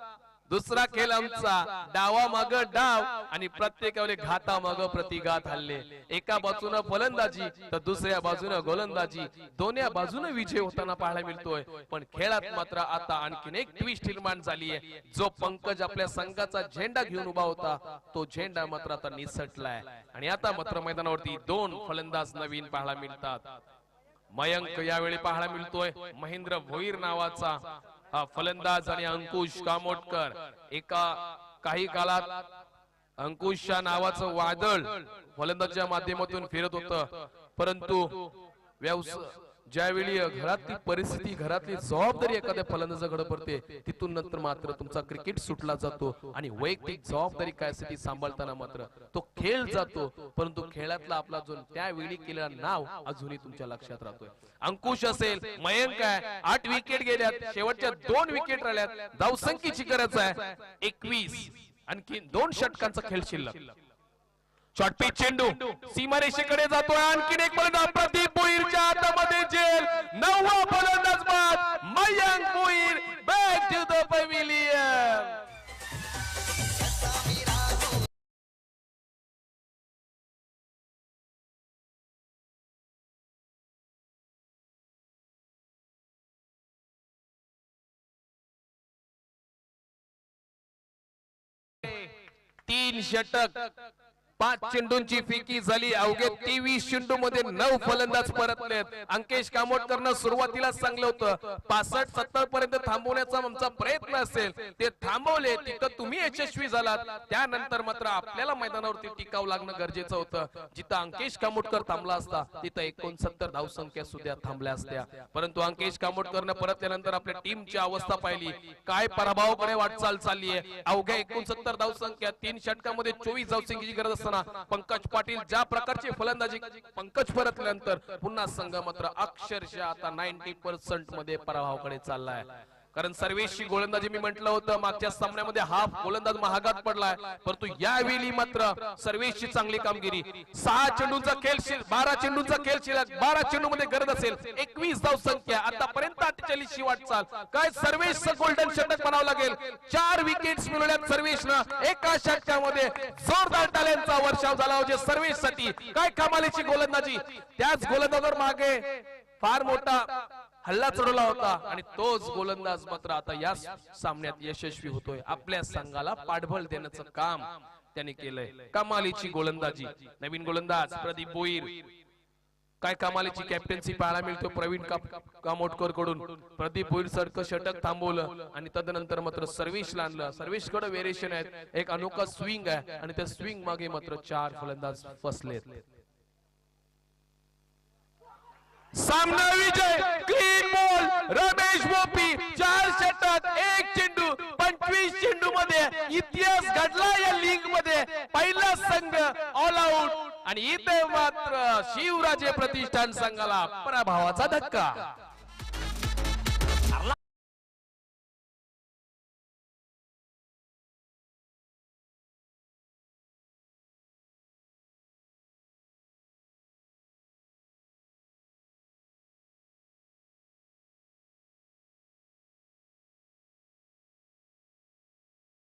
दुसरा खेळ आमचा. डावा माग डाव आणि प्रत्येकावर घाता माग प्रतिघात हल्ले. एका बाजूने फलंदाजी तर दुसऱ्या बाजूने गोलंदाजी. दोन्ही बाजूने विजय होताना पाहायला मिळतोय. पण खेळात मात्र आता आणखीन एक ट्विस्ट निर्माण झाली आहे. जो पंकज आपल्या संघाचा झेंडा घेऊन उभा होता तो झेंडा मात्र आता निसटलाय. आणि आता मात्र मैदानावरती 2 फलंदाज नवीन पाहायला मिळतात. मयंक यावेळी पाहायला मिळतोय. महेंद्र भोईर नावाचा फलंदाज आणि अंकुश कामोटकर. काही काळात अंकुशच्या नावाचं वादळ फलंदाजच्या माध्यमातून फिरत होतं. परंतु ज्यावेळी घरातली परिस्थिती, घरातली जबाबदारी एखाद्या फलंदाजाकडे पडते तिथून नंतर मात्र तुमचा क्रिकेट सुटला जातो आणि वैयक्तिक जबाबदारी कायसाठी सांभाळताना मात्र तो खेळ जातो. परंतु खेळातला आपला जो त्यावेळी केलेला नाव अजूनही तुमच्या लक्षात राहतोय. अंकुश असेल, मयंक आहे. 8 विकेट गेल्यात. शेवटच्या 2 विकेट राहिल्यात. धावसंख्येची गरज आहे 21. आणखी 2 षटकांचा खेळ शिल्लक. शॉर्टपिच चेंडू सीमारेषेकडे जातोय. आणखीन एक फलंदाज प्रदीप भोईरच्या हातामध्ये जेल. 9वा फलंदाज बाद. Mayank Bhoir back to the pavilion. 3 षटक 5 चेंडूंची फेकी झाली. अवघे 23 चेंडू मध्ये 9 फलंदाज परतलेत. अंकेश कामोटकरनं सुरुवातीला सांगलं होतं 65-70 पर्यंत थांबवण्याचा आमचा प्रयत्न असेल, ते थांबवले. तिथं तुम्ही यशस्वी झालात. त्यानंतर मात्र आपल्याला मैदानावरती टिकावं लागणं गरजेचं होतं. जिथं अंकेश कामोटकर थांबला असता तिथं 69 धावसंख्या सुद्धा थांबल्या असत्या. परंतु अंकेश कामोटकरनं परतल्यानंतर आपल्या टीमची अवस्था पाहिली. काय पराभवाकडे वाटचाल चालली आहे. अवघ्या 69 धावसंख्या 3 षटकामध्ये 24 धावसंख्येची गरज असताना पंकज पाटील ज्या प्रकारची फलंदाजी, पंकज परतल्यानंतर पुन्हा संघ मात्र अक्षरशः आता 90% मध्ये पराभवाकडे चाललाय. कारण सर्वेशची गोलंदाजी मी म्हटलं होतं मागच्या सामन्यामध्ये हाफ गोलंदाज महागात पडलाय, परंतु यावेळी मात्र सर्वेशची चांगली कामगिरी. 6 चेंडूंचा खेळ, 12 चेंडूंचा खेळ शिल्लक, 12 चेंडू मध्ये गरज असेल 21 धावसंख्या, आतापर्यंत 48 ची वाटचाल. काय सर्वेशचं गोल्डन षटक म्हणावं लागेल. 4 विकेट्स मिळवल्यात सर्वेशनं एका षटकामध्ये. जोरदार टाळ्यांचा वर्षाव झाला म्हणजे सर्वेशसाठी. काय कमालीची गोलंदाजी. त्याच गोलंदाजावर मागे फार मोठा हल्ला चढवला होता आणि तोच गोलंदाज मात्र आता या सामन्यात यशस्वी होतोय. आपल्या संघाला पाठबळ देण्याचं काम त्याने केलंय. कमालीची गोलंदाजी. नवीन गोलंदाज प्रदीप भोईर. काय कमालीची कॅप्टन्सी पाहायला मिळतो प्रवीण कामोटकर कडून. प्रदीप भोईर सारखं षटक थांबवलं आणि तदनंतर मात्र सर्वेशला आणलं. सर्वेशकडे व्हेरिएशन आहेत. एक अनोखा स्विंग आहे आणि त्या स्विंग मागे मात्र 4 फलंदाज फसलेत. सामना विजय. क्लीन बॉल रमेश बोपी. 4 षटक 1 चेंडू 25 चेंडू मध्ये इतिहास घडला या लीग मध्ये. पहिला संघ ऑल आउट आणि इथे मात्र शिवराजे प्रतिष्ठान संघाला पराभवाचा धक्का.